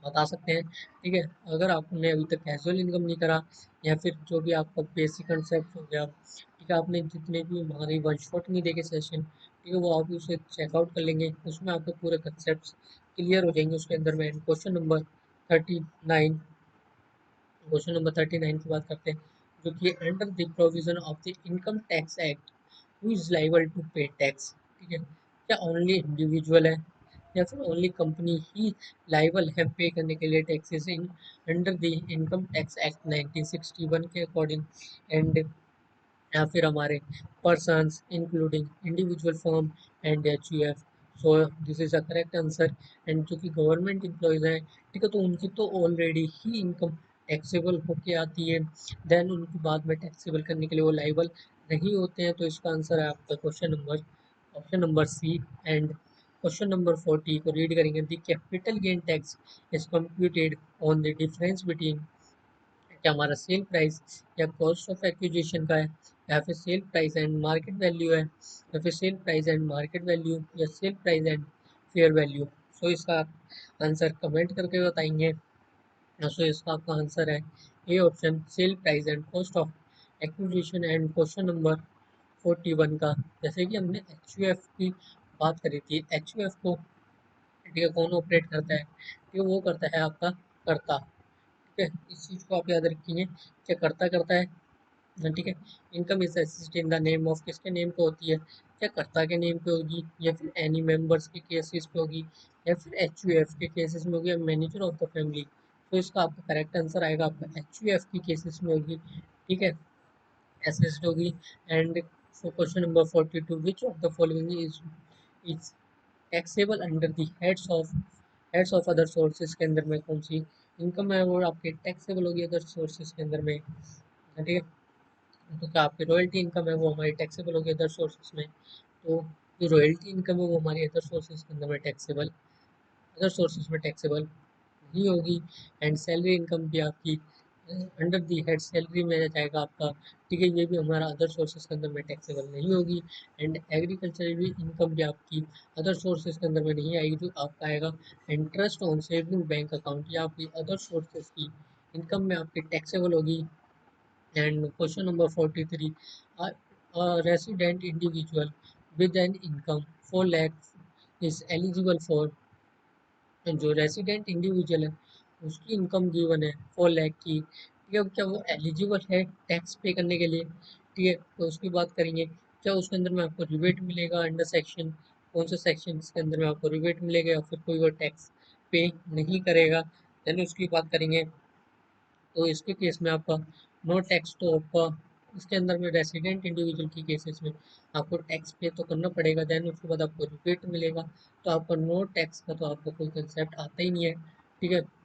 बता सकते हैं। ठीक है, अगर आपने अभी तक कैजुअल इनकम नहीं करा या फिर जो भी आपका बेसिक कंसेप्ट हो गया, ठीक है, आपने जितने भी हमारी वन शॉट नहीं देखे सेशन, ठीक है, वो आप उसे चेकआउट कर लेंगे, उसमें आपके पूरे कंसेप्ट क्लियर हो जाएंगे उसके अंदर में। क्वेश्चन नंबर 39 की बात करते हैं, जो कि under the provision of the income tax act who is liable to pay tax. ठीक है, क्या ओनली इंडिविजुअल है या फिर ओनली कंपनी ही लाइबल है पे करने के लिए taxes in under the income tax act 1961 के अकॉर्डिंग, एंड या फिर हमारे persons including individual firm and HUF. So this is a correct answer. And जो कि गवर्नमेंट एम्प्लॉयज हैं, ठीक है, तो उनकी तो ऑलरेडी ही इनकम टैक्सेबल होके आती है, देन उनकी बाद में टैक्सेबल करने के लिए वो लाइबल नहीं होते हैं। तो इसका आंसर है आपका question number option number C. And question number 40 को रीड करेंगे, the capital gain tax is computed on the difference between, क्या हमारा सेल प्राइस या कॉस्ट ऑफ एक्विजिशन का है, या फिर sale price and market value है, या फिर sale price and market value, या sale price and fair value. So इसका आप आंसर कमेंट करके बताएंगे। सो इसका आपका आंसर है A option, cell price and cost of acquisition. And question number 41 का, जैसे कि हमने एच की बात करी थी, एच को, ठीक है, कौन ऑपरेट करता है, ठीक है, वो करता है आपका कर्ता। ठीक है, इस चीज़ को आप याद रखिए, क्या करता करता है। ठीक है, income is assist in the name of, किसके नेम पे होती है, क्या कर्ता के नेम पे होगी, या फिर एनी मेंबर्स के केसेस पे होगी, या फिर एच के केसेस में होगी, या मैनेजर ऑफ द फैमिली। तो इसका आपका करेक्ट आंसर आएगा आपका एच की केसेस में होगी। ठीक है, असिस्ट होगी। And question number 42, which of the following is taxable under the heads of other sources के अंदर में कौन सी इनकम है वो आपके टैक्सेबल होगी अदर सोर्सेज के अंदर में। ठीक है, तो क्या आपकी रॉयल्टी इनकम है वो हमारी टैक्सेबल होगी अदर सोर्सेज में। तो जो रॉयल्टी इनकम है वो हमारी अदर सोर्सेज के अंदर में टैक्सेबल, अदर सोर्सेज में टैक्सेबल नहीं होगी। एंड सैलरी इनकम भी आपकी अंडर दी हेड सैलरी में जाएगा आपका। ठीक है, ये भी हमारा अदर सोर्सेज के अंदर में टैक्सेबल नहीं होगी। एंड एग्रीकल्चरल इनकम भी आपकी अदर सोर्सेज के अंदर में नहीं आएगी, जो आपका आएगा interest on saving bank account, या आपकी अदर सोर्सेज की इनकम में आपकी टैक्सेबल होगी। And question number 43, resident individual with an income 4 lakh is eligible for, जो रेसिडेंट इंडिविजुअल है उसकी इनकम गिवन है 4 लाख की, ठीक है, क्या वो एलिजिबल है टैक्स पे करने के लिए। ठीक है, तो उसकी बात करेंगे, क्या उसके अंदर में आपको रिबेट मिलेगा अंडर सेक्शन, कौन से सेक्शन के अंदर में आपको रिबेट मिलेगा, या फिर कोई वो टैक्स पे नहीं करेगा। देन उसकी बात करेंगे, तो इसके केस में आपका नो टैक्स, तो आपका इसके अंदर में रेसिडेंट इंडिविजुअल की केसेस में आपको टैक्स पे तो करना पड़ेगा। देन उसके बाद आपको रिबेट मिलेगा, तो आपका नो टैक्स का तो आपको कोई कंसेप्ट आता ही नहीं है। ठीक है,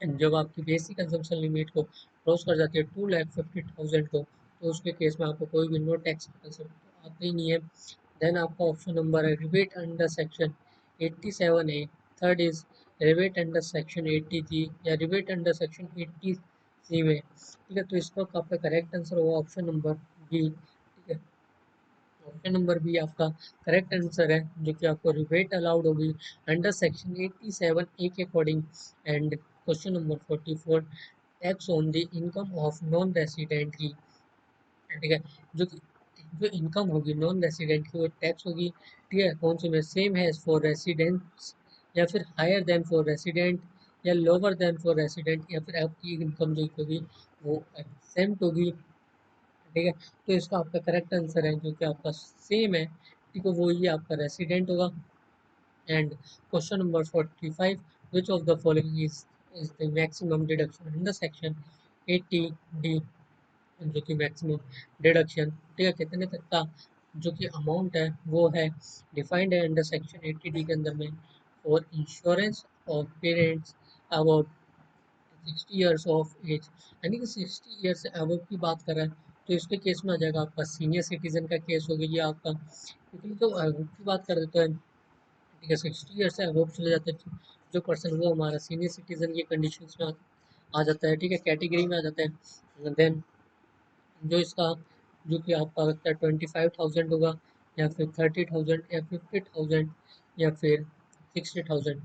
जब आपकी बेसिक कंजम्पशन लिमिट को क्रॉस कर जाती है 2,50,000 को, तो उसके केस में आपको कोई भी नो टैक्स का कंसेप्ट आता ही नहीं है। देन आपका ऑप्शन नंबर है rebate under section 87A, third is rebate under section 80G, या रिबेट अंडर सेक्शन 80C में। ठीक है, तो इसका आपका करेक्ट आंसर होगा ऑप्शन नंबर बी। ठीक है, ऑप्शन नंबर बी आपका करेक्ट आंसर है, जो कि आपको रिबेट अलाउड होगी अंडर सेक्शन 87A के according. And question number 44, tax on the income of non resident की, ठीक है, जो जो इनकम होगी नॉन रेसिडेंट की वो टैक्स होगी। ठीक है, कौन सी में, सेम है फॉर रेसिडेंट्स, या फिर हायर देन फॉर रेसिडेंट, या लोअर देन फॉर रेसिडेंट, या फिर आपकी इनकम जो होगी वो एग्जेम्प्ट होगी। ठीक है, तो इसका आपका करेक्ट आंसर है, जो कि आपका सेम है, ठीक है, वो ये आपका रेसिडेंट होगा। And question number 45, which of the following is the maximum deduction under section 80D, जो कि मैक्सिमम डिडक्शन, ठीक है, कितने तक का जो कि अमाउंट है वो है डिफाइंड है अंडर सेक्शन 80D के अंदर में, for insurance of parents about 60 years of age, यानी कि 60 ईयर से अबव की बात कर रहा है। तो इसके केस में आ जाएगा आपका सीनियर सिटीजन का केस हो गया आपका, क्योंकि तो अबव की बात कर देते हैं, ठीक है, 60 ईयर से अबव चले जाते हैं जो पर्सन, वो हमारा सीनियर सिटीजन की कंडीशन में आ जाता है। ठीक है, कैटेगरी में आ जाता है। देन जो इसका जो कि आपका लगता है 25,000 होगा, या फिर 30,000, या 50,000, या फिर 60,000।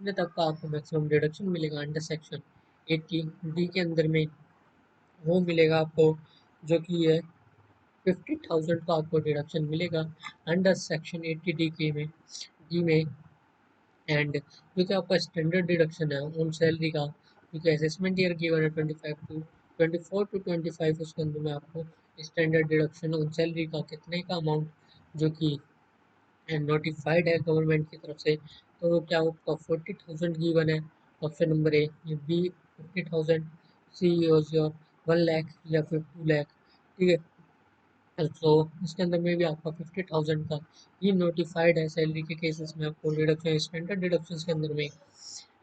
कितने तक का आपको मैक्सिमम डिडक्शन मिलेगा अंडर सेक्शन 80 डी के अंदर में, वो मिलेगा आपको, जो कि है 50,000 का आपको डिडक्शन मिलेगा अंडर सेक्शन 80 डी में। एंड जो कि आपका स्टैंडर्ड डिडक्शन है उन सैलरी का, क्योंकि असेसमेंट ईयर गिवन है 24 to 25, उसके अंदर में आपको स्टैंडर्ड डिडक्शन उन सैलरी का कितने का अमाउंट जो कि नोटिफाइड है गवर्नमेंट की तरफ से, तो क्या आपका 40,000 गिवन है। Option number A, B 50,000, C is your 1 lakh या फिर 2 लाख। ठीक है, तो इसके अंदर में भी आपका 50,000 का ये नोटिफाइड है सैलरी के केसेस में आपको डिडक्शन स्टैंडर्ड डिडक्शन के अंदर में।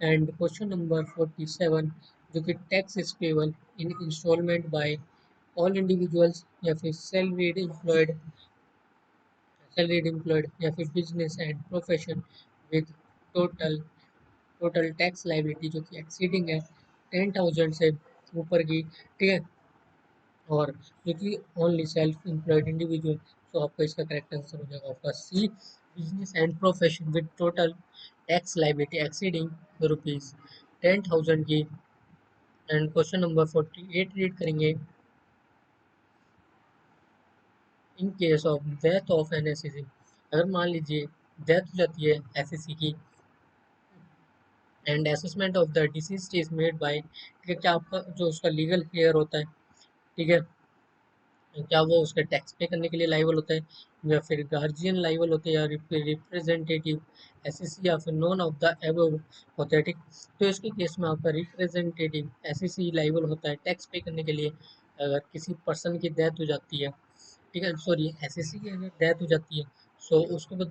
एंड क्वेश्चन नंबर 47, जो कि tax is payable in installment by all individuals या फिर सैलरीड एम्प्लॉयड या फिर business and profession with total total tax liability जो कि एक्सीडिंग है 10,000 से ऊपर की। ठीक है, और जो कि ओनली सेल्फ एम्प्लॉयड इंडिविजुअल, तो आपका इसका करेक्ट आंसर हो जाएगा आपका C, business and profession with total tax liability exceeding ₹10,000 की। एंड क्वेश्चन नंबर 48 रीड करेंगे। In case of death of an SSC, अगर मान लीजिए डेथ हो जाती है एसएससी की, and assessment of the deceased is made by, क्या आपका जो उसका लीगल हेयर होता है, ठीक है, क्या वो उसके टैक्स पे करने के लिए लाइबल होता है, या फिर गार्जियन लाइबल होते हैं, या रिप्रेजेंटेटिव एसएससी, या फिर नॉन ऑफ द एबव होता है। ठीक, तो इसके केस में आपका रिप्रेजेंटेटिव एसएससी लाइबल होता है टैक्स पे करने के लिए अगर किसी पर्सन की डेथ हो जाती है। ठीक है, सॉरी, एसएससी की अगर डेथ हो जाती है, सो उसको बाद।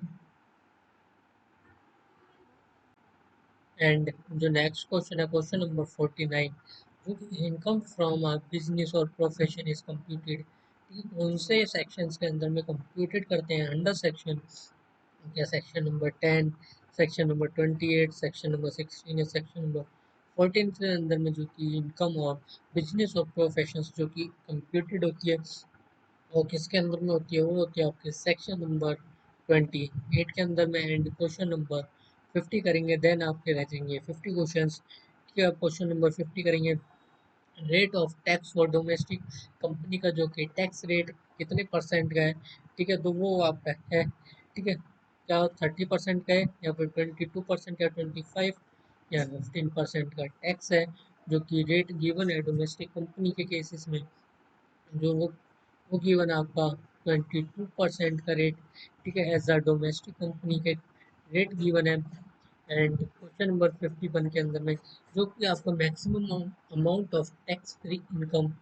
एंड जो नेक्स्ट क्वेश्चन है क्वेश्चन नंबर 49, जो इनकम फ्रॉम अ बिजनेस और प्रोफेशन इज कंप्यूटेड, कौन से सेक्शंस के अंदर में कंप्यूटेड करते हैं अंडर सेक्शन, क्या section number 10, section number 28, section number 16 या सेक्शन नंबर 14 के अंदर में जो कि इनकम और बिजनेस और प्रोफेशंस जो कि कंप्यूटेड होती है, वो किसके अंदर में होती है, वो होती है आपके सेक्शन नंबर 28 के अंदर में। एंड क्वेश्चन नंबर 50 करेंगे, देन आपके रह जाएंगे 50 क्वेश्चंस। क्या क्वेश्चन नंबर 50 करेंगे, rate of tax for domestic company का जो कि टैक्स रेट कितने परसेंट का है। ठीक है, तो वो आपका है, ठीक है, क्या 30% का है, या फिर 22% या 25 या 15% का टैक्स है, जो कि रेट गिवन है डोमेस्टिक कंपनी के केसेस में, जो वो गिवन आपका 22% का रेट। ठीक है, एज अ डोमेस्टिक कंपनी के रेट गिवन है। एंड क्वेश्चन नंबर 51 के अंदर में, जो कि आपको maximum amount of tax free income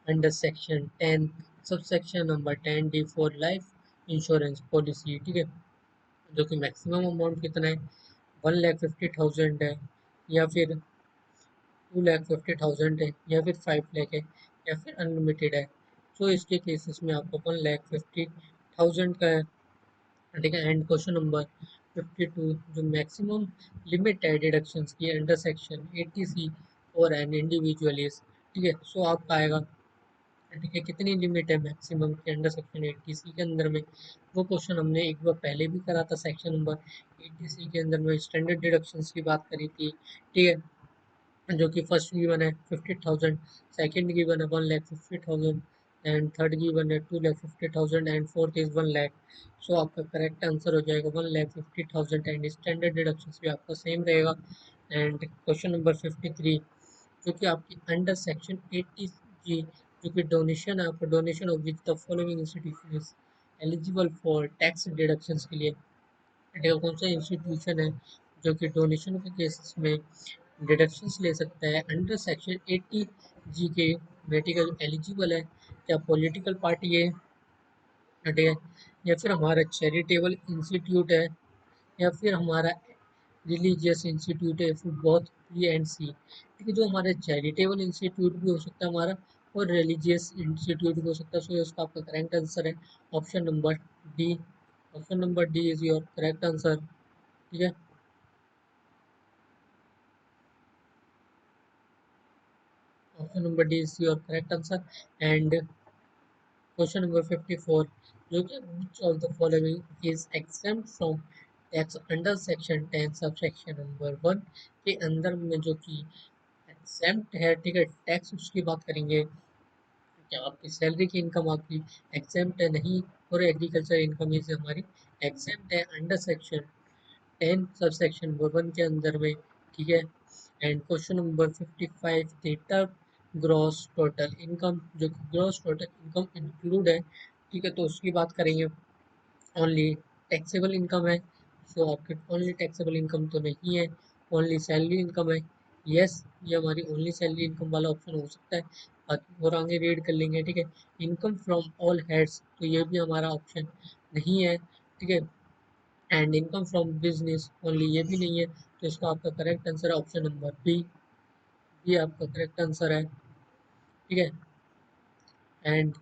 under section 10 sub section number 10 D for life insurance policy. ठीक है, जो कि मैक्सिमम अमाउंट कितना है, 1,50,000 है, या फिर 2,50,000 है, या फिर 5 लाख है, या फिर अनलिमिटेड है। तो इसके केसेस में आपको 1,50,000 का है। ठीक है, एंड क्वेश्चन नंबर 52, जो मैक्सिमम लिमिट है डिडक्शंस की अंडर सेक्शन 80 सी और एन इंडिविजुअल इज। ठीक है, सो आपका आएगा, ठीक है, कितनी लिमिट है मैक्सिमम के अंडर सेक्शन 80 सी के अंदर में। वो क्वेश्चन हमने एक बार पहले भी करा था सेक्शन नंबर 80 सी के अंदर में, स्टैंडर्ड डिडक्शंस की बात करी थी। ठीक है, जो कि फर्स्ट गिवन है 50,000, सेकंड गिवन है 1,50,000, एंड थर्ड गिवन है 2,50,000, एंड फोर्थ इज 1 लाख। सो आपका करेक्ट आंसर हो जाएगा 1,50,000, एंड स्टैंडर्ड डिडक्शन भी आपका सेम रहेगा। एंड क्वेश्चन नंबर 53, जो कि आपकी अंडर सेक्शन 80 जी, जो कि डोनेशन है आपका, donation of which the following institution is eligible for tax deductions के लिए, ठीक है, कौन सा इंस्टीट्यूशन है जो कि डोनेशन के केसेस में डिडक्शंस ले सकता है अंडर सेक्शन 80 जी के में। ठीक है, एलिजिबल है, क्या पॉलिटिकल पार्टी है, ठीक है, या फिर हमारा चैरिटेबल इंस्टीट्यूट है, या फिर हमारा रिलीजियस इंस्टीट्यूट है, फिर बोथ बी एंड सी। ठीक है, जो हमारा चैरिटेबल इंस्टीट्यूट भी हो सकता है हमारा, और रिलीजियस इंस्टीट्यूट भी हो सकता है। सो इसका आपका करेक्ट आंसर है option number D. Option number D is your correct answer. ठीक है, option number D is your correct answer. And question number 54, जो कि which of the following is exempt from tax under section 10 sub section number 1 के अंदर में जो कि exempt है, ठीक है, टैक्स उसकी बात करेंगे। क्या आपकी सैलरी की इनकम आपकी एग्जेम्प्ट है नहीं, और एग्रीकल्चर इनकम इज हमारी एग्जेम्प्ट है under section 10 sub section number 1 के अंदर में, ठीक है। And question number 55, data gross total income, जो कि ग्रॉस टोटल इनकम इंक्लूड है, ठीक है, तो उसकी बात करेंगे। ओनली टैक्सेबल इनकम है, सो आपके ओनली टैक्सेबल इनकम तो नहीं है, ओनली सैलरी इनकम है। यस, ये हमारी ओनली सैलरी इनकम वाला ऑप्शन हो सकता है, बाकी और आगे रीड कर लेंगे, ठीक है। इनकम फ्रॉम ऑल हेड्स, तो ये भी हमारा ऑप्शन नहीं है, ठीक है। And income from business only, ये भी नहीं है, तो इसका आपका करेक्ट आंसर है ऑप्शन नंबर बी। ये आपका करेक्ट आंसर है, ठीक है। And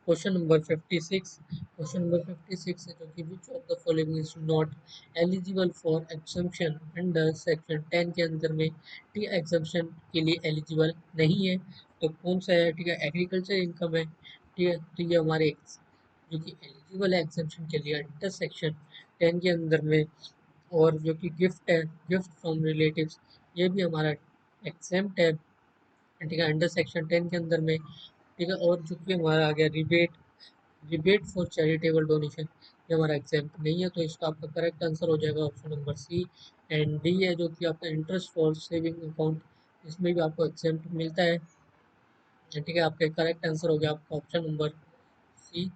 question number 56, question number 56 है जो कि विच of the following is not eligible for exemption under section 10 के अंदर में, ठीक है, एग्जम्पशन के लिए एलिजिबल नहीं है, तो कौन सा है, ठीक है, एग्रीकल्चर इनकम है, ठीक है, तो ये हमारे जो कि एलिजिबल है एग्जम्पशन के लिए अंडर सेक्शन 10 के अंदर में। और जो कि गिफ्ट है, गिफ्ट फ्रॉम रिलेटिव्स, ये भी हमारा एग्जेम्प्ट है, ठीक है, अंडर सेक्शन 10 के अंदर में, ठीक है। और जो कि हमारा आ गया rebate, rebate for charitable donation, ये हमारा एग्जाम्पल नहीं है, तो इसका आपका करेक्ट आंसर हो जाएगा option number C. And D है जो कि आपका इंटरेस्ट फॉर सेविंग अकाउंट, इसमें भी आपको एग्जाम्पल मिलता है, ठीक है। आपका करेक्ट आंसर हो गया आपका option number C.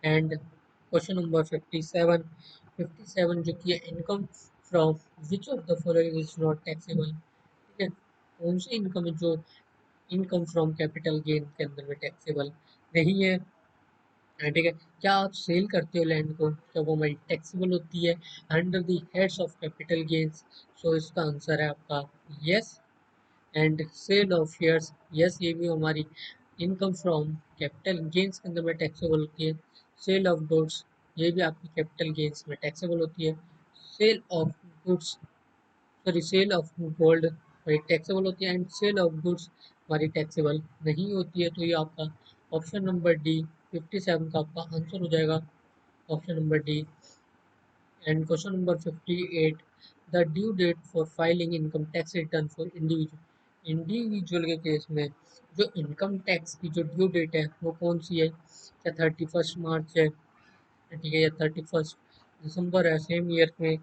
And question number 57, 57 जो कि है income from which of the following is not taxable, ठीक है, कौन सी इनकम है जो इनकम फ्रॉम कैपिटल गेन के अंदर में टैक्सेबल नहीं है, ठीक है। क्या आप सेल करते हो लैंड को, क्या वो हमारी टैक्सेबल होती है under the heads of capital gains, so इसका आंसर है आपका yes. And sale of shares, yes, ये भी हमारी इनकम फ्रॉम कैपिटल गेन्स के अंदर में टैक्सेबल होती है। सेल ऑफ गुड्स, ये भी आपकी कैपिटल गेन्स में टैक्सेबल होती है। Sale of goods, sorry, sale of gold हमारी टैक्सेबल होती है, एंड सेल ऑफ गुड्स हमारी टैक्सेबल नहीं होती है, तो ये आपका ऑप्शन नंबर डी 57 का आपका आंसर हो जाएगा, option number d. And question number 58, the due date for filing income tax return for individual, individual के केस में जो इनकम टैक्स की जो ड्यू डेट है वो कौन सी है, क्या 31 मार्च है, ठीक है, या 31 दिसंबर है सेम ईयर में,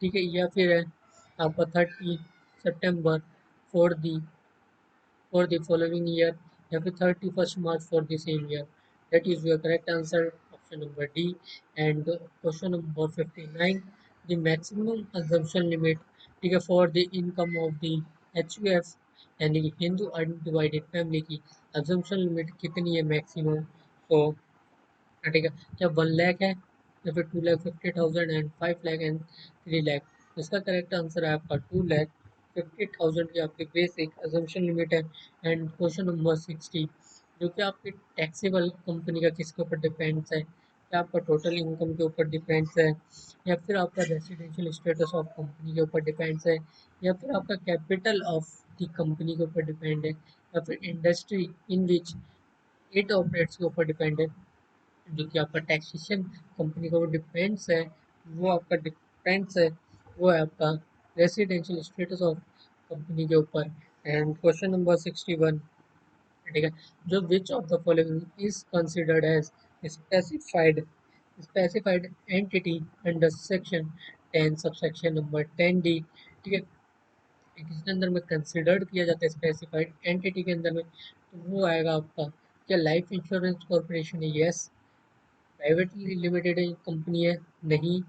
ठीक है, या फिर है आपका 30 सितंबर for the for the following year, या फिर 31 मार्च for the same year, that is your correct answer, option number D। and question number 59, the maximum assumption limit, ठीक है, for the income of the HUF यानी कि Hindu undivided family की assumption limit कितनी है maximum, तो ठीक है, क्या 1 लाख है, या फिर 2,50,000 एंड 5 लाख एंड 3 लाख, इसका करेक्ट आंसर है आपका 2,50,000 की आपकी बेसिक अजम्पशन लिमिट है। एंड क्वेश्चन नंबर 60, जो कि आपकी टैक्सेबल कंपनी का किसके ऊपर डिपेंड्स है, क्या आपका टोटल इनकम के ऊपर डिपेंड्स है, या फिर आपका रेसिडेंशियल स्टेटस ऑफ कंपनी के ऊपर डिपेंड्स है, या फिर आपका कैपिटल ऑफ द कंपनी के ऊपर डिपेंड है, या फिर industry in which it operates के ऊपर डिपेंड है, जो कि आपका टैक्सेशन कंपनी का वो डिपेंड्स है, वो आपका डिपेंड्स है, वो है आपका रेसिडेंशियल स्टेटस ऑफ कंपनी के ऊपर। एंड क्वेश्चन नंबर 61, ठीक है, जो which of the following is considered as specified, specified entity under section 10 subsection number 10 D, ठीक है, किसके अंदर में कंसिडर्ड किया जाता है स्पेसिफाइड एंटिटी के अंदर में, तो वो आएगा आपका, क्या लाइफ इंश्योरेंस कॉर्पोरेशन है, यस, प्राइवेटली लिमिटेड कंपनी है, नहीं,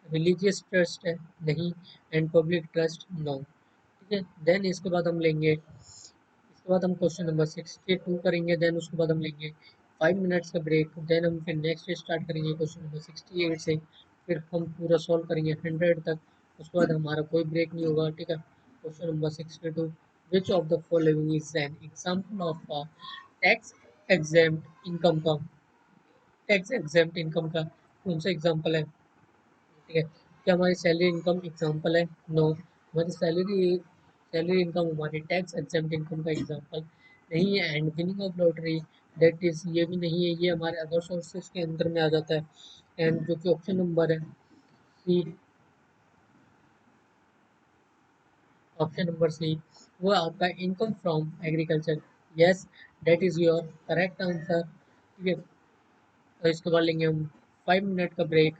रिलीजियस ट्रस्ट है, नहीं, एंड पब्लिक ट्रस्ट, नो, ठीक है। देन इसके बाद हम लेंगे, इसके बाद हम क्वेश्चन नंबर 62 करेंगे, देन उसके बाद हम लेंगे 5 मिनट्स का ब्रेक, देन हम फिर नेक्स्ट स्टार्ट करेंगे क्वेश्चन नंबर 68 से, फिर हम पूरा सॉल्व करेंगे 100 तक, उसके बाद हमारा कोई ब्रेक नहीं होगा, ठीक है। Question number 62, which of the following is an example of tax exempt income का, टैक्स एग्जेम्प्ट इनकम का कौन सा एग्जाम्पल है, ठीक है, क्या हमारी सैलरी इनकम एग्जाम्पल है, नो, हमारी सैलरी इनकम हमारी टैक्स एग्जेम्प्ट इनकम का एग्जाम्पल नहीं है। And winning of lottery, that is, ये भी नहीं है, ये हमारे अदर सोर्सेज के अंदर में आ जाता है। एंड जो कि ऑप्शन नंबर है सी, ऑप्शन नंबर सी, वो आपका income from agriculture. Yes, that is your correct answer. ठीक है, तो इसके बाद लेंगे हम 5 मिनट का ब्रेक।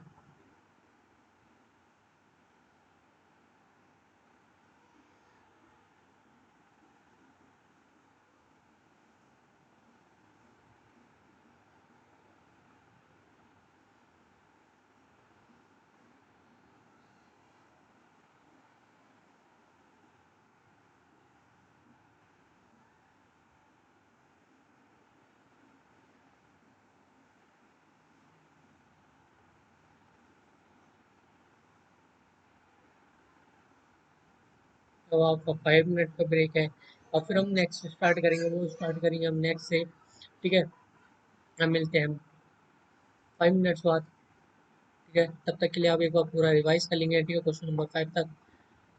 तो आपका 5 मिनट का ब्रेक है, और फिर हम नेक्स्ट स्टार्ट करेंगे, वो स्टार्ट करेंगे हम नेक्स्ट से। ठीक है, हम मिलते हैं हम 5 मिनट्स बाद। ठीक है, तब तक के लिए आप एक बार पूरा रिवाइज कर लेंगे। ठीक है, क्वेश्चन नंबर 5 तक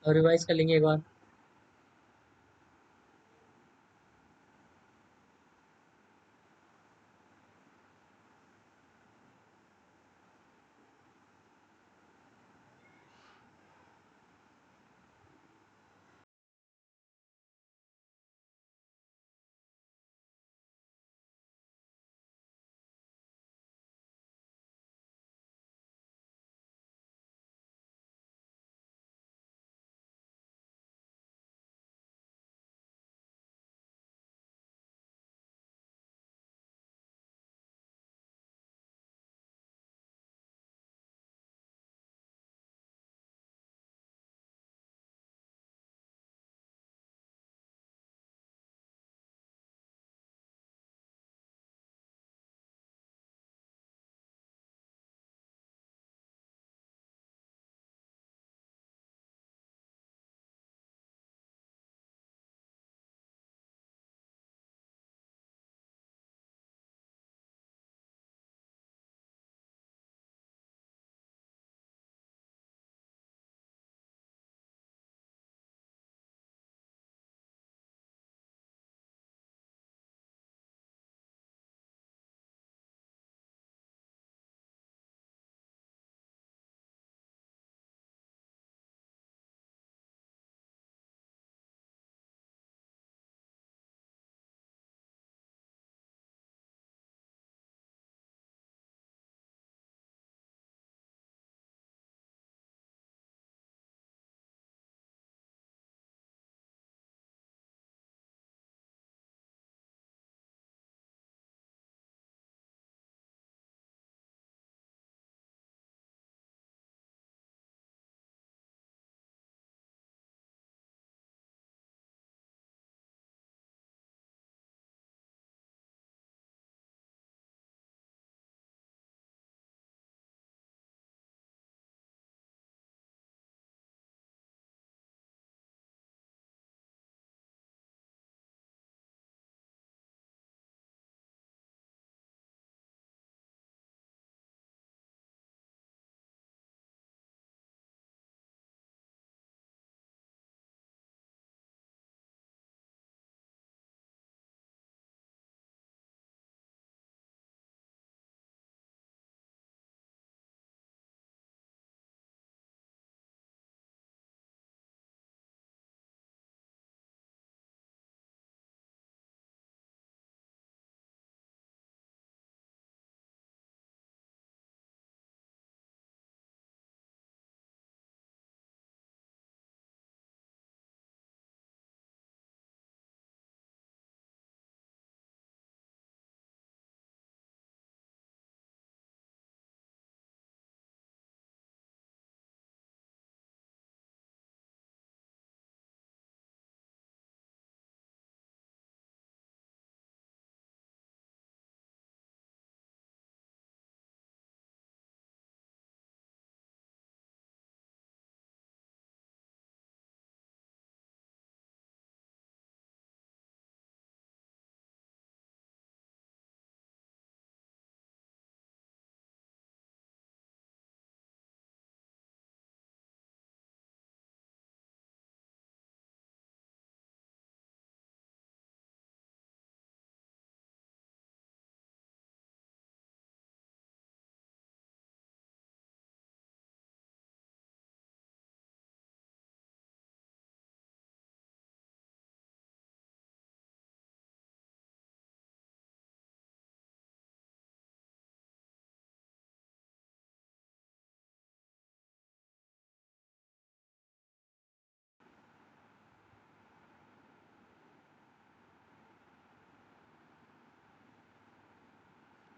और रिवाइज कर लेंगे एक बार।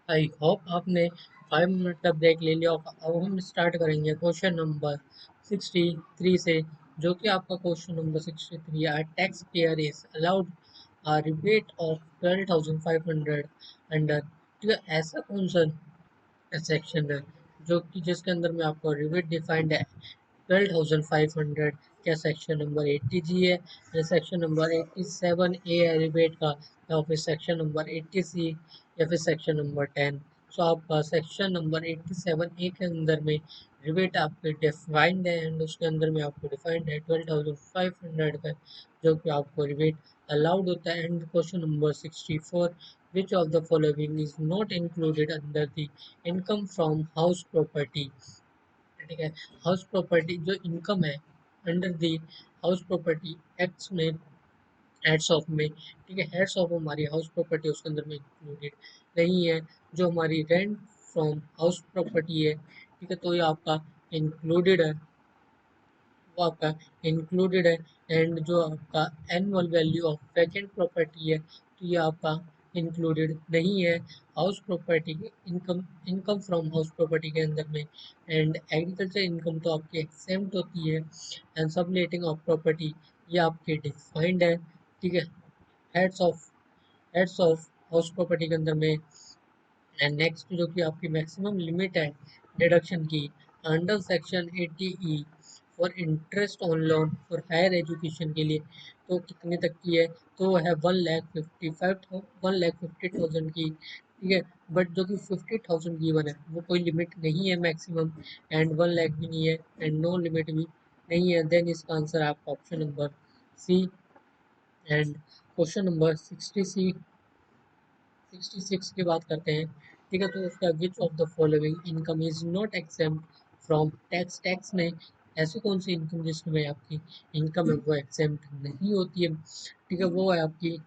आई होप आपने 5 मिनट का ब्रेक ले लिया होगा। अब हम स्टार्ट करेंगे क्वेश्चन नंबर 63 से, जो कि आपका क्वेश्चन नंबर 63 है। Tax payer is allowed rebate of 12,500 under, ठीक है। ऐसा कौन सा सेक्शन है जो कि जिसके अंदर में आपको रिबेट डिफाइंड है 12,500? क्या सेक्शन नंबर 80 जी है, या सेक्शन नंबर 87 ए है रिबेट का, या फिर सेक्शन नंबर 80 सी, या फिर सेक्शन नंबर 10? सो आपका सेक्शन नंबर 87 ए के अंदर में रिबेट आपके डिफाइंड है, एंड उसके अंदर में आपको डिफाइंड है 12,500 का, जो कि आपको रिबेट अलाउड होता है। And question number 64, which of the following is not included under the income from house property? ठीक है, हाउस प्रॉपर्टी जो इनकम है under the house property acts में, हेड्स ऑफ में, ठीक है, हेड्स ऑफ हमारी हाउस प्रॉपर्टी उसके अंदर में इंक्लूडेड नहीं है। जो हमारी रेंट फ्रॉम हाउस प्रॉपर्टी है, ठीक है, तो ये आपका इंक्लूडेड है, वो आपका इंक्लूडेड है। एंड जो आपका annual value of vacant property है, तो ये आपका इंक्लूडेड नहीं है हाउस प्रॉपर्टी के income, income from house property के अंदर में। एंड एग्रीकल्चर इनकम तो आपकी एक्सेम्प्ट होती है, एंड सबलेटिंग ऑफ प्रॉपर्टी ये आपके डिफाइंड है, ठीक है, heads of, heads of house property के अंदर में। एंड नेक्स्ट जो कि आपकी मैक्सिमम लिमिट है डिडक्शन की under section 80 E for interest on loan for higher education के लिए, तो कितने तक की है? तो वो है 1,50,000 की, ठीक है। बट जो कि 50,000 गिवन है वो कोई लिमिट नहीं है मैक्सिमम, एंड 1 लाख भी नहीं है, एंड नो लिमिट भी नहीं है। देन इसका आंसर है आपका option number C. And question number 66 की बात करते हैं, ठीक है। तो उसका which of the following income is not exempt from tax? Tax में ऐसी कौन सी इनकम जिसमें आपकी इनकम है वो एग्जेम्प्ट नहीं होती है, ठीक है। वो है आपकी,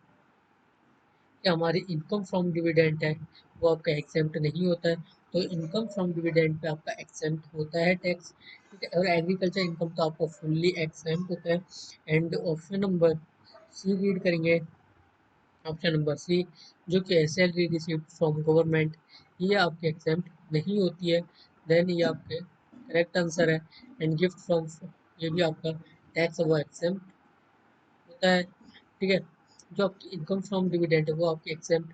कि हमारी इनकम फ्रॉम डिविडेंड है वो आपका एग्जेम्प्ट नहीं होता है, तो इनकम फ्रॉम डिविडेंड पे आपका एग्जेम्प्ट होता है टैक्स, ठीक है। और एग्रीकल्चर इनकम तो आपको फुल्ली एग्जेम्प्ट होता है। And option number C read करेंगे, ऑप्शन नंबर सी, जो कि सैलरी रिसीव्ड फ्रॉम गवर्नमेंट, ये आपके एग्जाम्प्ट नहीं होती है। देन ये आपके करेक्ट आंसर है। एंड गिफ्ट फ्रॉम, ये भी आपका टैक्स है वो एग्जाम्प्ट होता है, ठीक है। जो आपकी इनकम फ्रॉम डिविडेंड है वो आपकी एग्जाम्प्ट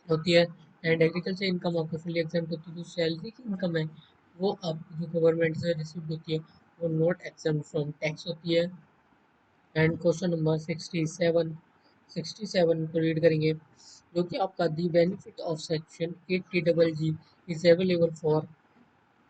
होती है। एंड एग्रीकल्चर इनकम आपकी फुली एग्जाम्प्ट होती है। जो सैलरी की इनकम है वो आपकी जो गवर्नमेंट से रिसीव होती है वो नॉट एग्जाम्प्ट फ्रॉम टैक्स होती है। एंड क्वेश्चन नंबर 67 को रीड करेंगे, जो कि आपका दी benefit of section 80 double ji is available for,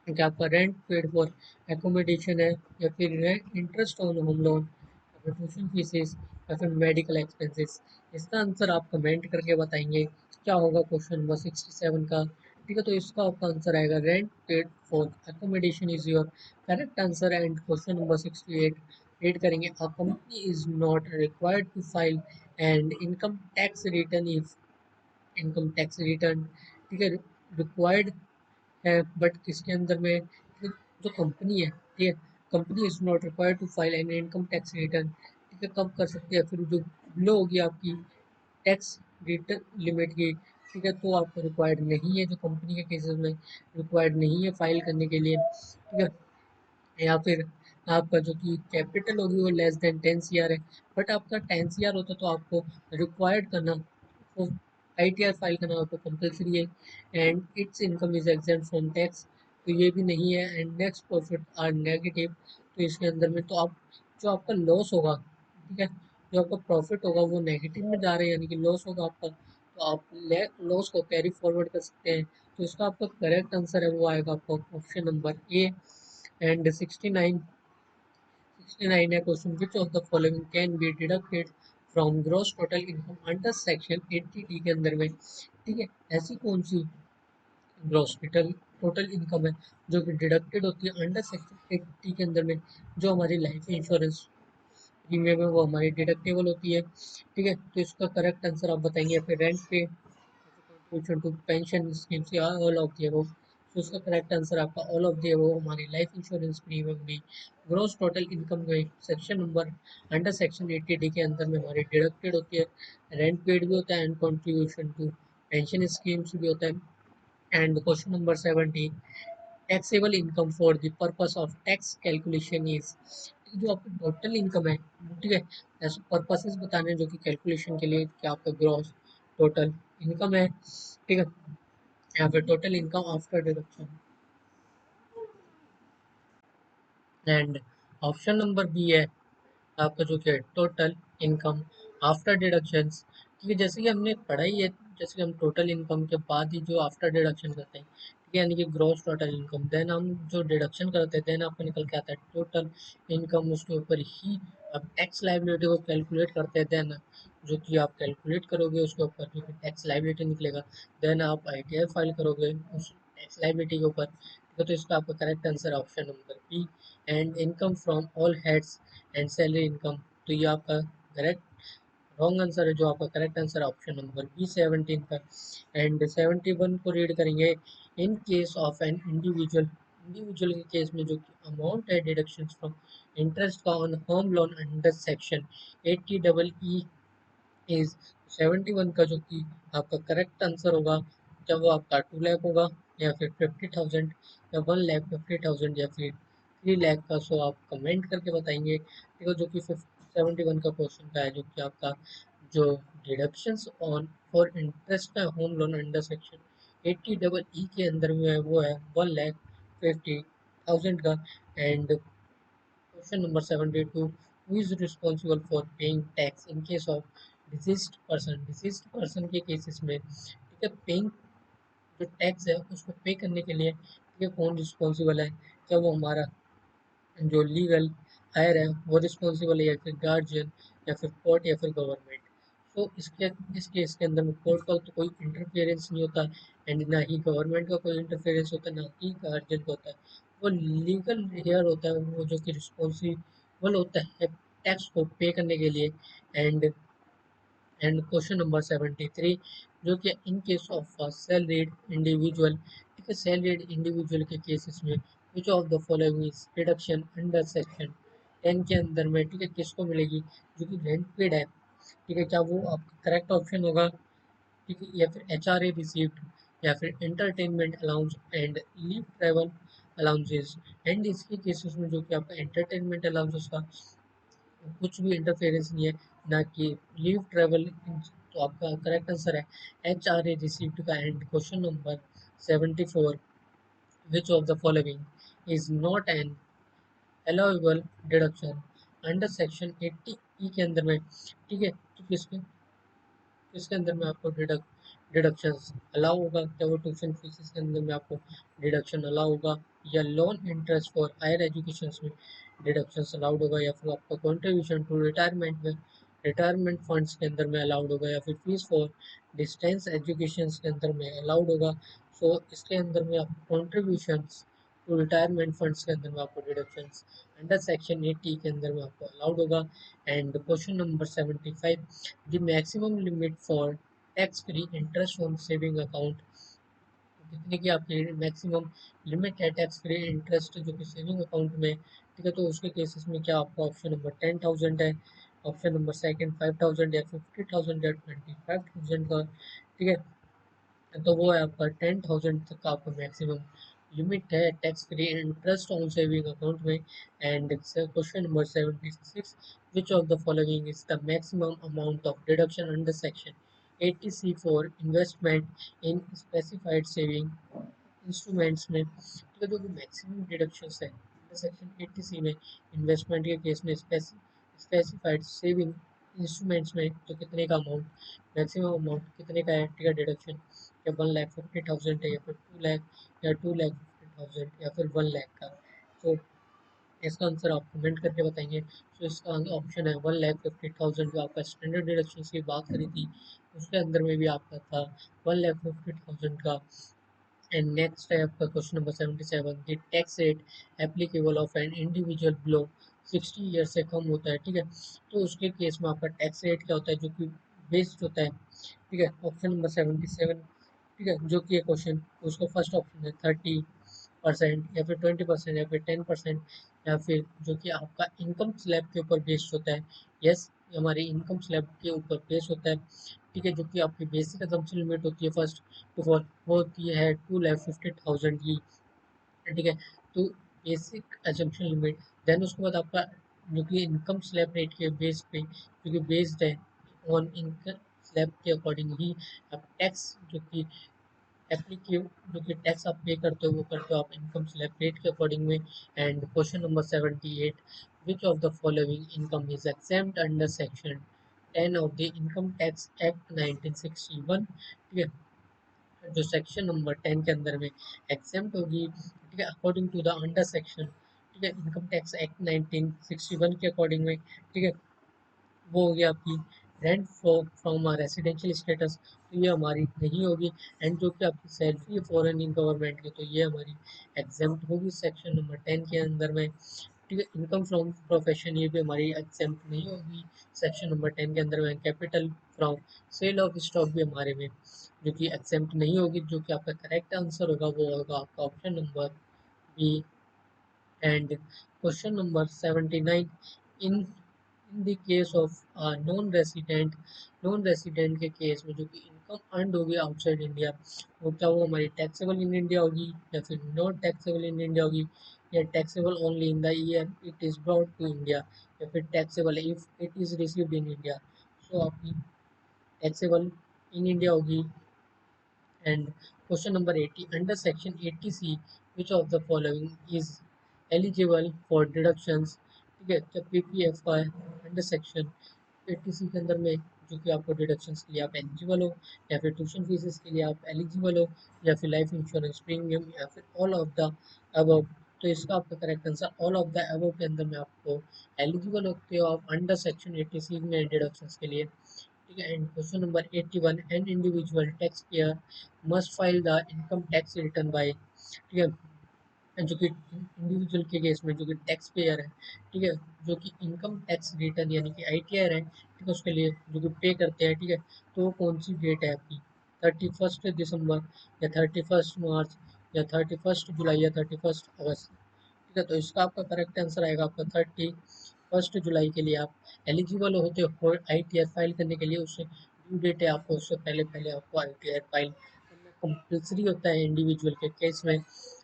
क्या आपका रेंट पेड फॉर एकोमोडेशन है, या फिर rent interest on home loan, या फिर ट्यूशन फीसेस, या फिर मेडिकल एक्सपेंसेस? इसका आंसर आप कमेंट करके बताएंगे क्या होगा क्वेश्चन नंबर 67 का, ठीक है। तो इसका आपका आंसर आएगा rent paid for accommodation is your correct answer. And question number 68 read करेंगे, a company is not required to file and income tax return if, income tax return, ठीक है, रिक्वायर्ड है, बट किसके अंदर में? जो कंपनी है, ठीक है, company is not required to file an income tax return, ठीक है, कब कर सकती है? फिर जो बिलो होगी आपकी टैक्स रिटर्न लिमिट की, ठीक है, तो आपको रिक्वायर्ड नहीं है, जो कंपनी के केसेस में रिक्वायर्ड नहीं है फाइल करने के लिए, ठीक है। या फिर आपका जो कि कैपिटल होगी वो लेस देन 10 CR है, बट आपका 10 CR होता तो आपको रिक्वायर्ड करना, वो ITR फाइल करना आपको कंपलसरी है। And its income is exempt from tax, तो ये भी नहीं है। And next profit are negative, तो इसके अंदर में तो आप, जो आपका लॉस होगा, ठीक है, जो आपका प्रॉफिट होगा वो नेगेटिव में जा रहे हैं, यानी कि लॉस होगा आपका, तो आप लॉस को कैरी फॉरवर्ड कर सकते हैं। तो इसका आपका करेक्ट आंसर है वो आएगा आपका ऑप्शन नंबर ए। एंड 69 है question, which of the following can be deducted from gross total income under section 80 के अंदर में, ठीक है। ऐसी कौन सी ग्रॉस टोटल टोटल इनकम है जो कि डिडक्टेड होती है अंडर सेक्शन 80 के अंदर में? जो हमारी लाइफ इंश्योरेंस प्रीमियम है वो हमारी डिडक्टेबल होती है, ठीक है। तो इसका करेक्ट आंसर आप बताएंगे, या फिर रेंट पे, contribution to pension schemes, या all of the above? तो इसका करेक्ट आंसर आपका ऑल ऑफ द अबव हमारी लाइफ इंश्योरेंस प्रीमियम भी ग्रॉस टोटल इनकम में सेक्शन नंबर अंडर सेक्शन 80 के अंदर में हमारी डिडक्टेड होती है। रेंट पेड भी होता है, and contribution to pension schemes भी होता है। And question number 70, taxable income for the purpose of tax calculation is, जो आपकी टोटल इनकम है, ठीक है, ऐसे पर्पसेस बताने हैं जो कि कैलकुलेशन के लिए, कि आपका ग्रॉस टोटल इनकम है, ठीक है, या फिर total income after deduction. And option number B है आपका जो कि टोटल इनकम आफ्टर डिडक्शंस। ठीक है, जैसे कि हमने पढ़ा ही है, जैसे कि हम टोटल इनकम के बाद ही जो आफ्टर डिडक्शन करते हैं, ठीक है, यानी कि ग्रॉस टोटल इनकम, देन हम जो डिडक्शन करते हैं देन आपको निकल के आता है टोटल इनकम, उसके ऊपर ही अब टैक्स लाइबिलिटी को कैलकुलेट करते हैं, देन जो कि आप कैलकुलेट करोगे उसके ऊपर जो कि टैक्स लाइबिलिटी निकलेगा, देन आप आईटीआर फाइल करोगे उस टैक्स लाइबिलिटी के ऊपर, ठीक है, तो इसका आपका correct answer option number B. And income from all heads and salary income, तो ये आपका करेक्ट रॉन्ग आंसर है, जो आपका correct answer option number B 17 का। एंड 71 को रीड करेंगे, in case of an individual, individual के केस में जो अमाउंट है डिडक्शन फ्रॉम इंटरेस्ट का on home loan under section 80 double E is 71 का जो कि आपका करेक्ट आंसर होगा, क्या वो आपका 2 लाख होगा, या फिर 50,000, या 1,50,000, या फिर 3 लाख का, सो आप कमेंट करके बताएंगे, ठीक है, जो कि 71 का क्वेश्चन का है, जो कि आपका जो डिडक्शंस ऑन फॉर इंटरेस्ट का home loan under section 80 double ई के अंदर में है, वो है 1,50,000 का। And question number 72, who is responsible for paying tax in case of deceased person, deceased person के केसेस में, ठीक है, पेइंग जो टैक्स है उसको पे करने के लिए, ठीक है, कौन रिस्पॉन्सिबल है, क्या वो हमारा जो लीगल हायर है वो रिस्पॉन्सिबल है, या फिर गार्जियन, या फिर कोर्ट, या फिर गवर्नमेंट। तो इस केस के अंदर में कोर्ट का तो कोई इंटरफेरेंस नहीं होता, एंड ना ही गवर्नमेंट का कोई इंटरफेरेंस होता है, ना ही गार्जियन का होता है, वो लीगल हेयर होता है, वो जो कि रिस्पॉन्सिबल होता है टैक्स को पे करने के लिए। एंड एंड क्वेश्चन नंबर 73, जो कि इन केस ऑफ सैलरीड इंडिविजुअल, ठीक है, सैलरीड इंडिविजुअल के केसेस में विच of the following is reduction under section 10 के अंदर में, ठीक है, किसको मिलेगी, जो कि रेंट पेड है, ठीक है, क्या वो आपका करेक्ट ऑप्शन होगा, ठीक है, या फिर एच आर ए रिसीव्ड, या फिर entertainment allowance and leave travel allowances. And इसके केसेस में जो कि आपका एंटरटेनमेंट अलाउंसेस का कुछ भी इंटरफेरेंस नहीं है, ना कि लीव ट्रेवल, तो आपका करेक्ट आंसर है एच आर ए रिसीप्ट का। And question number 74, which of the following is not an allowable deduction under section 80 ई के अंदर में, ठीक है, तो इसके अंदर में आपको डिडक्शंस अलाउ होगा, क्या वो ट्यूशन फीस के अंदर में आपको डिडक्शन अलाउ होगा, या loan interest for higher education में डिडक्शंस अलाउड होगा, या फिर आपका कंट्रीब्यूशन टू रिटायरमेंट में रिटायरमेंट फंड्स के अंदर में अलाउड होगा, या फिर फीस फॉर डिस्टेंस एजुकेशन के अंदर में अलाउड होगा। सो इसके अंदर में आप कंट्रीब्यूशंस टू रिटायरमेंट फंड्स के अंदर में आपको डिडक्शंस अंडर सेक्शन 80 के अंदर में आपको अलाउड होगा। And question number 75, the maximum limit for tax free interest on saving account, जितने की आपकी मैक्सिमम लिमिट है टैक्स फ्री इंटरेस्ट जो कि सेविंग अकाउंट में, ठीक है, तो उसके केसेस में क्या आपका ऑप्शन नंबर 10,000 है, ऑप्शन नंबर सेकंड 5,000, या 50,000, या 25,000 का, ठीक है, तो वो है आपका 10,000 तक का आपका मैक्सिमम लिमिट है tax free interest on saving account में। And question number 76, which of the following is the maximum amount of deduction under section 80C for investment in specified saving instruments में, ठीक है, जो भी मैक्सिमम डिडक्शंस है section 80C में investment के case में स्पेसिफाइड सेविंग इंस्ट्रूमेंट्स में, तो कितने का अमाउंट, मैक्सिमम अमाउंट कितने का है, ठीक है, डिडक्शन, या 1,50,000 है, या फिर 2 लाख, या 2,50,000, या फिर 1 लाख का। तो इसका आंसर आप कमेंट करके बताएंगे। तो इसका ऑप्शन है 1,50,000, जो आपका स्टैंडर्ड डिडक्शन की बात करी थी उसके अंदर में भी आपका था 1,50,000 का। एंड नेक्स्ट है आपका question number 77, the tax rate applicable of an individual below 60 year से कम होता है, ठीक है, तो उसके केस में आपका टैक्स रेट क्या होता है, जो कि बेस्ड होता है, ठीक है, ऑप्शन नंबर 77, ठीक है, जो कि ये क्वेश्चन उसका फर्स्ट ऑप्शन है 30%, या फिर 20%, या फिर 10%, या फिर जो कि आपका इनकम स्लैब के ऊपर बेस्ड होता है। यस, हमारी इनकम स्लैब के ऊपर बेस्ड होता है, ठीक है, जो कि आपकी बेसिक assumption लिमिट होती है फर्स्ट तो वो होती है 2,50,000 की, ठीक है। तो बेसिक assumption लिमिट, देन उसके बाद आपका जो कि इनकम स्लैब रेट के बेस पे, जो कि बेस्ड है ऑन इनकम स्लैब के अकॉर्डिंग ही आप टैक्स जो कि एप्लीकेब जो कि टैक्स आप पे करते हो वो करते हो आप इनकम स्लैब रेट के अकॉर्डिंग में। And question number 78, which of the following income is exempt under section 10 of the income tax act 1961, ठीक है। जो सेक्शन नंबर 10 के अंदर में एग्जेम्प्ट होगी, ठीक है, according to the under section, ठीक है, इनकम टैक्स एक्ट 1961 के अकॉर्डिंग में, ठीक है, वो हो गया आपकी रेंट फ्रॉम रेसिडेंशियल स्टेटस, तो ये हमारी नहीं होगी। एंड जो कि आपकी सैलरी है फॉरेन इन गवर्नमेंट की, तो ये हमारी एग्जेम्प्ट होगी सेक्शन नंबर 10 के अंदर में, ठीक है। इनकम फ्रॉम प्रोफेशन ये भी हमारी एग्जेम्प्ट नहीं होगी सेक्शन नंबर 10 के अंदर में। Capital from sale of stock भी हमारे में जो कि एग्जेम्प्ट नहीं होगी। जो कि आपका करेक्ट आंसर होगा वो होगा आपका option number B. And question number 79, in in the case of non resident के केस में जो कि इनकम अर्न होगी आउटसाइड इंडिया, वो क्या वो हमारी टैक्सेबल इन इंडिया होगी या फिर नॉट टैक्सेबल इन इंडिया होगी, या taxable only in the year it is brought to India, या फिर taxable if it is received in India. So आपकी टैक्सेबल इन इंडिया होगी। And question number 80, under section 80C, which of the following is eligible for deductions, ठीक है। जब PPF का under section 80C के अंदर में जो कि आपको डिडक्शंस के लिए आप एलिजिबल हो, या फिर ट्यूशन फीसेस के लिए आप एलिजिबल हो, या फिर लाइफ इंश्योरेंस प्रीमियम, या फिर ऑल ऑफ द अबव। तो इसका आपका correct answer all of the above के अंदर में आपको एलिजिबल होते हो आप अंडर सेक्शन 80C में डिडक्शंस के लिए, ठीक है। And question number 81, an individual tax payer must file the income tax return by, ठीक है। जो कि इंडिविजुअल के केस में जो कि टैक्स पेयर है, ठीक है, जो कि इनकम टैक्स रिटर्न यानी कि आईटीआर है, ठीक है, उसके लिए जो कि पे करते हैं, ठीक है। तो वो कौन सी डेट है आपकी, 31 दिसंबर, या 31 मार्च, या 31 जुलाई, या 31 अगस्त, ठीक है। तो इसका आपका करेक्ट आंसर आएगा आपका 31 जुलाई के लिए आप एलिजिबल होते हो आई टी आर फाइल करने के लिए। उससे ड्यू डेट है आपको, उससे पहले पहले आपको आई टी आर फाइल करना कंपल्सरी होता है इंडिविजुअल के केस में।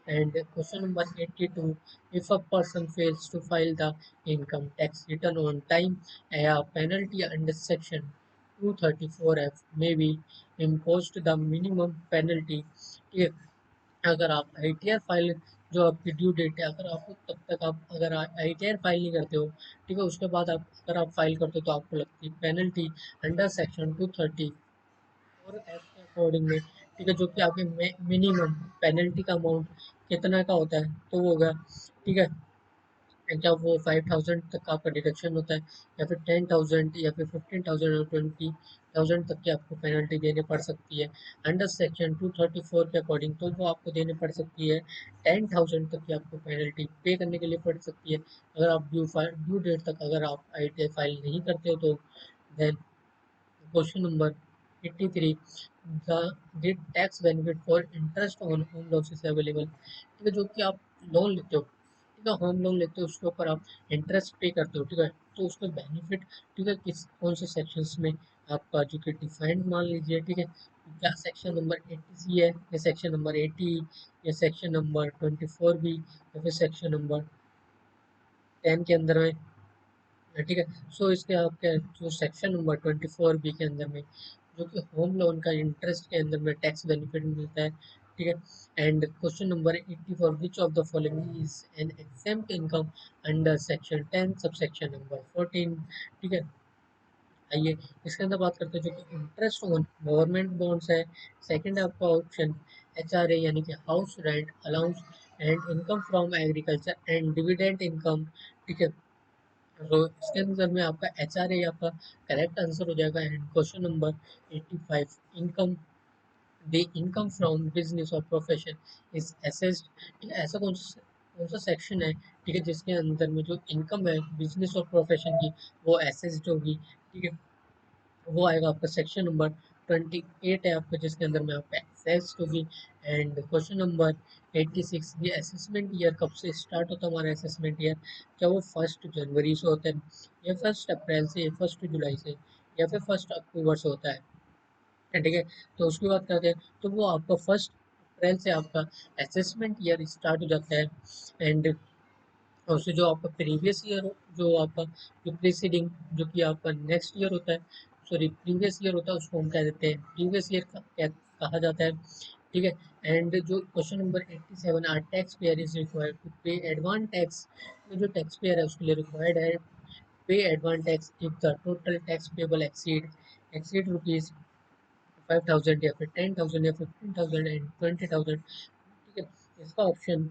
And question number 82, if a person fails to file the income tax return on time, a penalty under section 234F may be imposed the minimum penalty, ठीक है। अगर आप ITR file जो आपकी ड्यू डेट है, अगर आपको तब तक आप अगर आईटीआर फाइल नहीं करते हो, ठीक है, उसके बाद आप अगर आप फाइल करते हो तो आपको लगती है पेनल्टी अंडर सेक्शन 234 एफ के अकॉर्डिंग में, ठीक है। जो कि आपके मिनिमम पेनल्टी का अमाउंट कितना का होता है, तो वो होगा, ठीक है, क्या वो 5,000 तक का आपका डिडक्शन होता है, या फिर 10,000, या फिर 15,000 और 20,000 तक की आपको पेनल्टी देनी पड़ सकती है अंडर सेक्शन 234 के अकॉर्डिंग। तो वो आपको देनी पड़ सकती है 10,000 तक की आपको पेनल्टी पे करने के लिए पड़ सकती है अगर आप ड्यू डेट तक अगर आप आई फाइल नहीं करते हो तो। Then question number 83, the tax benefit for interest on home loans is available, ठीक है। जो कि आप लोन लेते हो, ठीक है, होम लोन लेते हो, उसके ऊपर आप इंटरेस्ट पे करते हो, ठीक है। तो उसका बेनिफिट, ठीक है, किस कौन से सेक्शंस में आपका जो कि डिफाइंड मान लीजिए, ठीक है। क्या सेक्शन नंबर 80C है, या सेक्शन नंबर 80, या सेक्शन नंबर 24B, या फिर सेक्शन नंबर 10 के अंदर में, ठीक है। सो इसके आपके जो सेक्शन नंबर 24B के अंदर में जो कि होम लोन का इंटरेस्ट के अंदर में टैक्स बेनिफिट मिलता है, ठीक है। And question number 84, which of the following is an exempt income under section 10 subsection number 14, ठीक है। आइए इसके अंदर बात करते हैं जो कि इंटरेस्ट ऑन गवर्नमेंट बॉन्ड्स है। सेकंड है आपका ऑप्शन एचआरए यानी कि house rent allowance and income from agriculture and dividend income, ठीक है। तो इसके अंदर में आपका एच आर ए आपका करेक्ट आंसर हो जाएगा। And question number 85, income the income from business और प्रोफेशन इज असेस्ड, ऐसा कौन सा सेक्शन है, ठीक है, जिसके अंदर में जो इनकम है बिजनेस और प्रोफेशन की वो असेस्ड होगी, ठीक है। वो आएगा आपका सेक्शन नंबर 28 है आपका, जिसके अंदर में आपका एक्सेस होगी। एंड क्वेश्चन नंबर 86, ये असेसमेंट ईयर कब से स्टार्ट होता है हमारा असेसमेंट ईयर, क्या वो 1 जनवरी से होता है, या 1 अप्रैल से, या 1 जुलाई से, या फिर 1 अक्टूबर से होता है। है, ठीक है। तो उसकी बात करते हैं, तो वो आपका 1 अप्रैल से आपका असेसमेंट ईयर स्टार्ट हो जाता है। एंड और उससे जो आपका प्रीवियस ईयर हो, जो आपका जो प्रीसीडिंग, जो कि आपका नेक्स्ट ईयर होता है, सॉरी प्रीवियस ईयर होता है, उसको हम कह देते हैं प्रीवियस ईयर कहा जाता है, ठीक है। एंड जो question number 87, are tax payer is required to pay advance tax, जो टैक्स पेयर है उसके लिए रिक्वायर्ड है pay advance tax if the total tax payable exceed rupees 5,000 या फिर 10,000 या 15,000 एंड 20,000, ठीक है। इसका ऑप्शन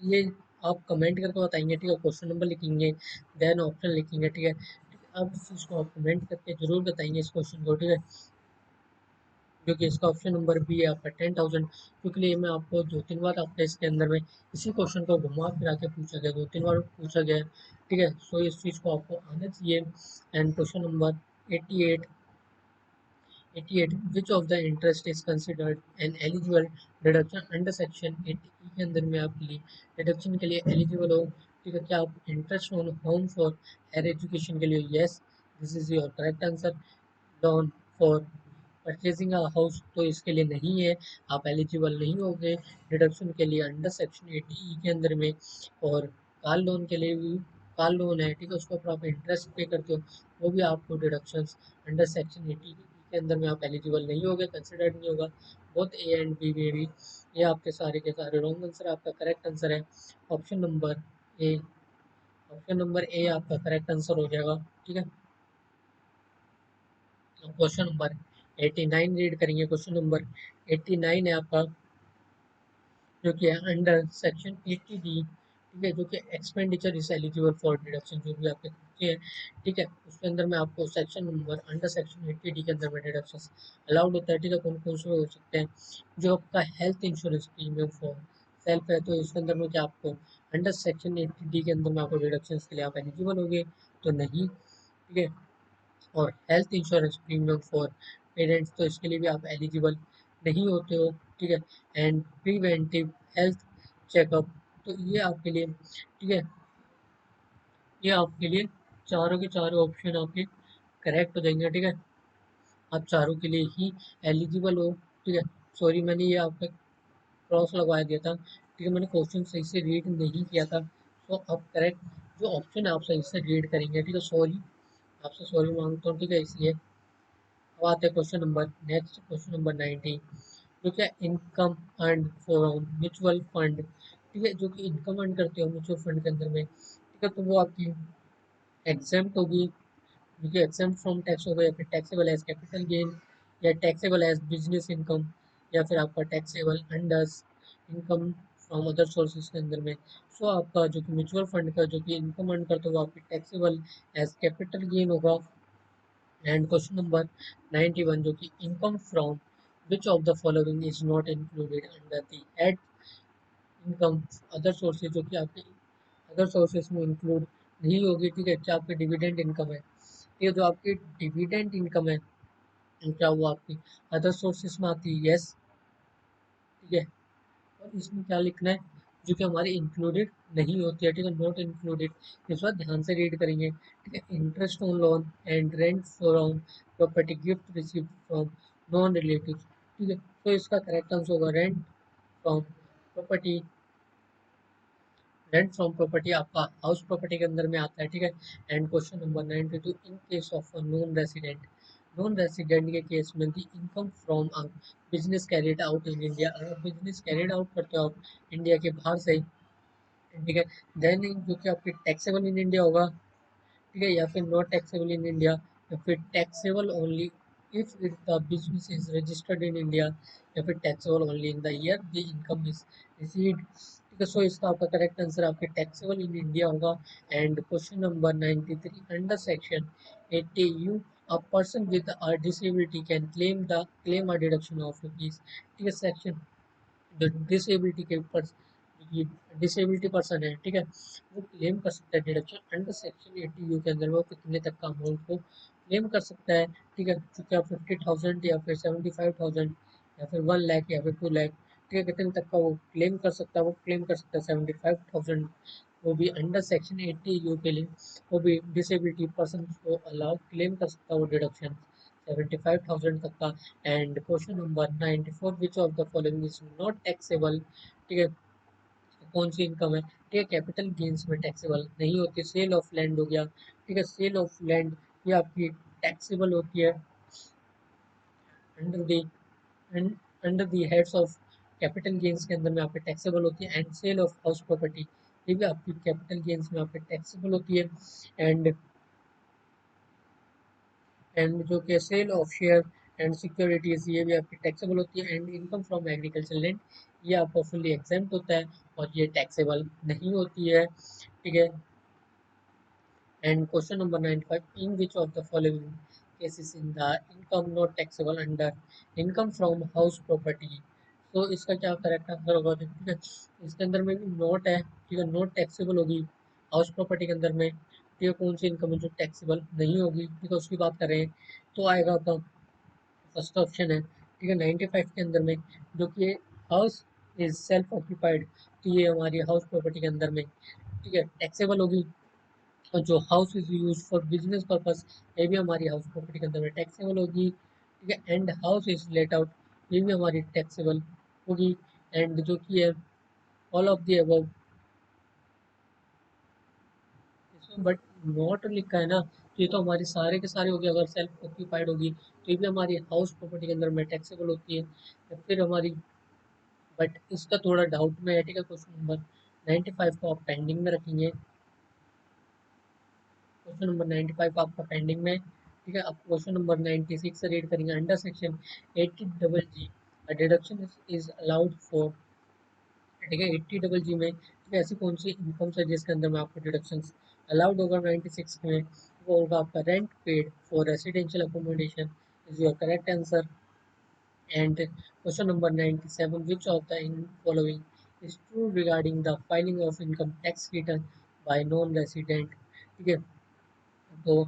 ये आप कमेंट करके बताएंगे, ठीक है, क्वेश्चन नंबर लिखेंगे, देन ऑप्शन लिखेंगे, ठीक है, ठीक है। अब इस चीज़ को आप कमेंट करके जरूर बताएंगे इस क्वेश्चन को, ठीक है। जो कि इसका ऑप्शन नंबर बी है आपका 10,000, क्योंकि ये मैं आपको 2-3 बार आपने इसके अंदर में इसी क्वेश्चन को घुमा फिरा के पूछा गया, 2-3 बार पूछा गया है, ठीक है। सो इस चीज़ को आपको आना चाहिए। And question number 88, 88, which of the interest is considered an eligible deduction under section 80 के अंदर में आपके लिए डिडक्शन के लिए एलिजिबल हो, ठीक है। क्या आप interest on home for higher education के लिए, yes, this is your correct answer. Loan for purchasing a house, तो इसके लिए नहीं है, आप एलिजिबल नहीं होंगे डिडक्शन के लिए अंडर सेक्शन 80 के अंदर में। और कार लोन के लिए भी, कार लोन है, ठीक है, उसके ऊपर आप इंटरेस्ट पे करते हो, वो भी आपको डिडक्शंस अंडर सेक्शन 80 के अंदर में आप एलिजिबल नहीं होगे, कंसिडर्ड नहीं होगा। बोथ ए एंड बी में भी ये आपके सारे के सारे रॉन्ग आंसर, आपका करेक्ट आंसर है ऑप्शन नंबर ए। ऑप्शन नंबर ए आपका करेक्ट आंसर हो जाएगा, ठीक है। क्वेश्चन नंबर 89 रीड करेंगे। क्वेश्चन नंबर 89 है आपका, जो कि है अंडर सेक्शन 80 डी, ठीक है, जो कि expenditure is eligible for deduction, जो भी आपके खर्चे हैं, ठीक है, उसके अंदर में आपको section number under section 80 D के अंदर में डिडक्शन अलाउड होता है, ठीक है। कौन कौन से हो सकते हैं, जो आपका health insurance premium for self है, तो इसके अंदर में क्या आपको अंडर सेक्शन 80 डी के अंदर में आपको डिडक्शन के लिए आप एलिजिबल होंगे, तो नहीं, ठीक है। और health insurance premium for parents, तो इसके लिए भी आप एलिजिबल नहीं होते हो, ठीक है। एंड प्रिवेंटिव हेल्थ चेकअप, तो ये आपके लिए, ठीक है, ये आपके लिए चारों के चारों ऑप्शन आपके करेक्ट हो जाएंगे, ठीक है। आप चारों के लिए ही एलिजिबल हो, ठीक है। सॉरी, मैंने ये आपका क्रॉस लगवा दिया था, ठीक है, मैंने क्वेश्चन सही से रीड नहीं किया था। तो आप करेक्ट जो ऑप्शन है आप सही से रीड करेंगे, ठीक है। सॉरी, आपसे सॉरी मांगता हूँ, ठीक है, इसलिए। अब आते हैं question number next, question number 90, जो क्या income earn from mutual fund, ठीक है, जो कि इनकम अर्न करते हो म्यूचुअल फंड के अंदर में, ठीक है, तो वो आपकी एग्जाम्प्ट होगी, जो कि एग्जाम्प्ट फ्रॉम टैक्स होगा, या फिर टैक्सेबल एज कैपिटल गेन, या टैक्सेबल एज बिजनेस इनकम, या फिर आपका taxable under income from other sources के अंदर में। सो आपका जो कि म्यूचुअल फंड का जो कि इनकम अर्न करते हो वो आपकी टैक्सेबल एज कैपिटल गेन होगा। एंड क्वेश्चन नंबर 91, जो कि income from which of the following is not included under the head income other sources, जो कि आपके अदर सोर्सेज में इंक्लूड नहीं होगी, ठीक है। क्या आपकी डिविडेंड इनकम है, ये जो आपकी डिविडेंड इनकम है, क्या वो आपकी अदर सोर्सेज में आती है, यस, ठीक है। और इसमें क्या लिखना है, जो कि हमारी इंक्लूडेड नहीं होती है, ठीक है, नॉट इंक्लूडेड। इस बार ध्यान से रीड करेंगे, ठीक है। Interest on loan and rent from property gift receive from non relative, ठीक है। तो इसका करेक्ट आंसर होगा rent from property, rent from property आपका हाउस प्रॉपर्टी के अंदर में आता है, ठीक है। And question number 92, in case of a non resident, non resident के केस में the income from a business carried out in India, अगर बिजनेस कैरिड आउट करते हो आप इंडिया के बाहर से, ठीक है, देन जो कि आपकी टैक्सेबल इन इंडिया होगा, ठीक है, या फिर नॉट टैक्सेबल इन इंडिया, या फिर taxable only if it the business is registered in India, या फिर taxable only in the year the income is received, ठीक है। सो इसका आपका करेक्ट आंसर आपके टैक्सेबल इन इंडिया होगा। And question number 93, under section 80 you a person with a disability can claim a deduction of rupees, ठीक है। Section जो disability के ऊपर ये डिसेबिलिटी पर्सन है, ठीक है, वो क्लेम कर सकता है डिडक्शन अंडर सेक्शन 80 यू के अंदर, वो कितने तक का अमाउंट को क्लेम कर सकता है, ठीक है। चूँकि आप 50,000 या फिर 75,000 या फिर 1 लाख या फिर 2 लाख, ठीक है, कितने तक का वो क्लेम कर सकता है, वो क्लेम कर सकता है 75,000, वो भी अंडर सेक्शन 80 यू के लिए, वो भी डिसेबिलिटी पर्सन को अलाउ क्लेम कर सकता है वो डिडक्शन, 75,000 तक का। And question number 94, which of the following is not taxable, ठीक है, कौन सी इनकम है, ठीक है, कैपिटल गेन्स में टैक्सेबल नहीं होती। सेल ऑफ लैंड हो गया, ठीक है, सेल ऑफ लैंड ये आपकी टैक्सेबल होती है under the under the heads of capital gains के अंदर में आपके टैक्सेबल होती है। And sale of house property ये भी आपकी कैपिटल गेन्स में आपके टैक्सेबल होती है। एंड जो कि sale of share and securities ये भी आपकी टैक्सेबल होती है। And income from agriculture land ये आपका फुल्ली एग्जेम्प्ट होता है और ये टैक्सेबल नहीं होती है, ठीक है। And question number 95, in which of the following cases in the income not taxable under income from house property, तो इसका क्या करेक्ट आंसर होगा, ठीक है, इसके अंदर में भी नोट है, ठीक है, नोट टैक्सेबल होगी हाउस प्रॉपर्टी के अंदर में, ठीक है, कौन सी इनकम है जो टैक्सेबल नहीं होगी, ठीक है, उसकी बात कर रहे हैं तो आएगा आपका फर्स्ट ऑप्शन है, ठीक है, 95 के अंदर में, जो कि हाउस इज सेल्फ ऑक्यूपाइड, तो ये हमारी हाउस प्रॉपर्टी के अंदर में, ठीक है, टैक्सेबल होगी। और जो house is use for business purpose ये भी हमारी हाउस प्रॉपर्टी के अंदर में टैक्सेबल होगी, ठीक है। And house is let out ये भी हमारी टैक्सेबल होगी। एंड जो कि है ऑल ऑफ दी अबव, इसमें बट नॉट लिखा है ना, तो ये तो हमारी सारे के सारे होगी, अगर सेल्फ ऑक्यूपाइड होगी तो ये भी हमारी हाउस प्रॉपर्टी के अंदर में टैक्सेबल होती है। या फिर हमारी, बट इसका थोड़ा डाउट में है, ठीक है, क्वेश्चन नंबर 95 को आप पेंडिंग में रखेंगे, क्वेश्चन नंबर 95 आपका पेंडिंग में, ठीक है। अब क्वेश्चन नंबर 96 से रीड करेंगे। Under section 80 double ji deduction is allowed for, ठीक है, 80 डबल जी में, ठीक है, ऐसी कौन सी इनकम है जिसके अंदर में आपको डिडक्शंस अलाउड होगा 96 में, वो होगा आपका rent paid for residential accommodation is your correct answer. And question number 97, which of the in following is true regarding the filing of income tax return by non-resident, ठीक है, तो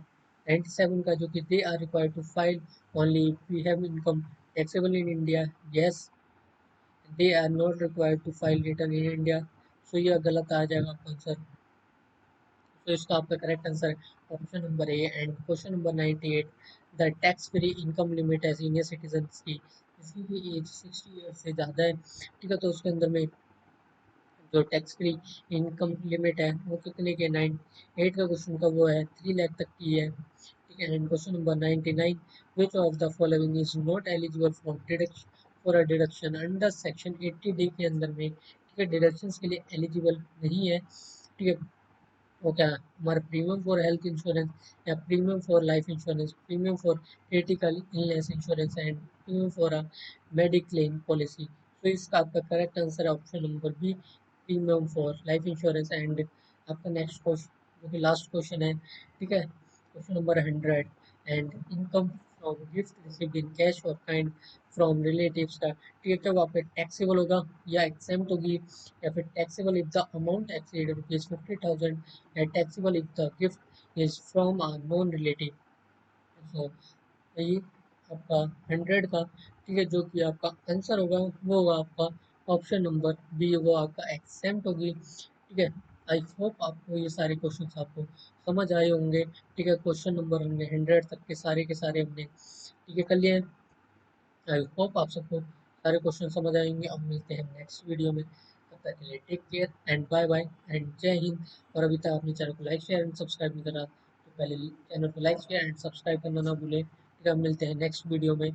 97 का जो कि they are required to file only we have income taxable in India, yes they are not required to file return in India, so यह गलत आ जाएगा आपका आंसर। तो इसका आपका करेक्ट आंसर है option number A. And question number 98, the tax free income limit है सीनियर सिटीजन की जिसकी भी एज 60 ईयर से ज़्यादा है, ठीक है, तो उसके अंदर में जो टैक्स फ्री इनकम लिमिट है वो कितने के 98 का क्वेश्चन का वो है 3 लाख तक की है, ठीक है। And question number 99, which of the following is not eligible for deduction for a deduction under section 80 D के अंदर में, ठीक है, डिडक्शंस के लिए एलिजिबल नहीं है, ठीक है, वो क्या हमारा प्रीमियम फॉर हेल्थ इंश्योरेंस या premium for life insurance, premium for critical illness insurance and premium for a mediclaim policy, तो इसका आपका करेक्ट आंसर है option number B, premium for life insurance. And आपका नेक्स्ट क्वेश्चन जो कि last question है, ठीक है, question number 100, and income from gift received in cash और काइंड फ्रॉम रिलेटिव्स का, ठीक है, क्या वो आपका टैक्सेबल होगा या एग्जेम्प्ट होगी, या फिर taxable if the amount exceed rupees 50,000 या taxable if the gift is from a non relative. So ये आपका 100 का, ठीक है, जो कि आपका आंसर होगा वो होगा आपका ऑप्शन नंबर बी, वो आपका एग्जेम्प्ट होगी, ठीक है। आई होप आपको ये सारे क्वेश्चन आपको समझ आए होंगे, ठीक है, क्वेश्चन नंबर हमने 100 तक के सारे हमने, ठीक है, कर लिए हैं। आई होप आप सबको सारे क्वेश्चन समझ आएंगे। अब मिलते हैं नेक्स्ट वीडियो में, तब तक के लिए take care and bye bye and जय हिंद। और अभी तक आपने चैनल को लाइक शेयर एंड सब्सक्राइब नहीं करा तो पहले चैनल को लाइक शेयर एंड सब्सक्राइब करना ना भूलें, फिर हम मिलते हैं नेक्स्ट वीडियो में।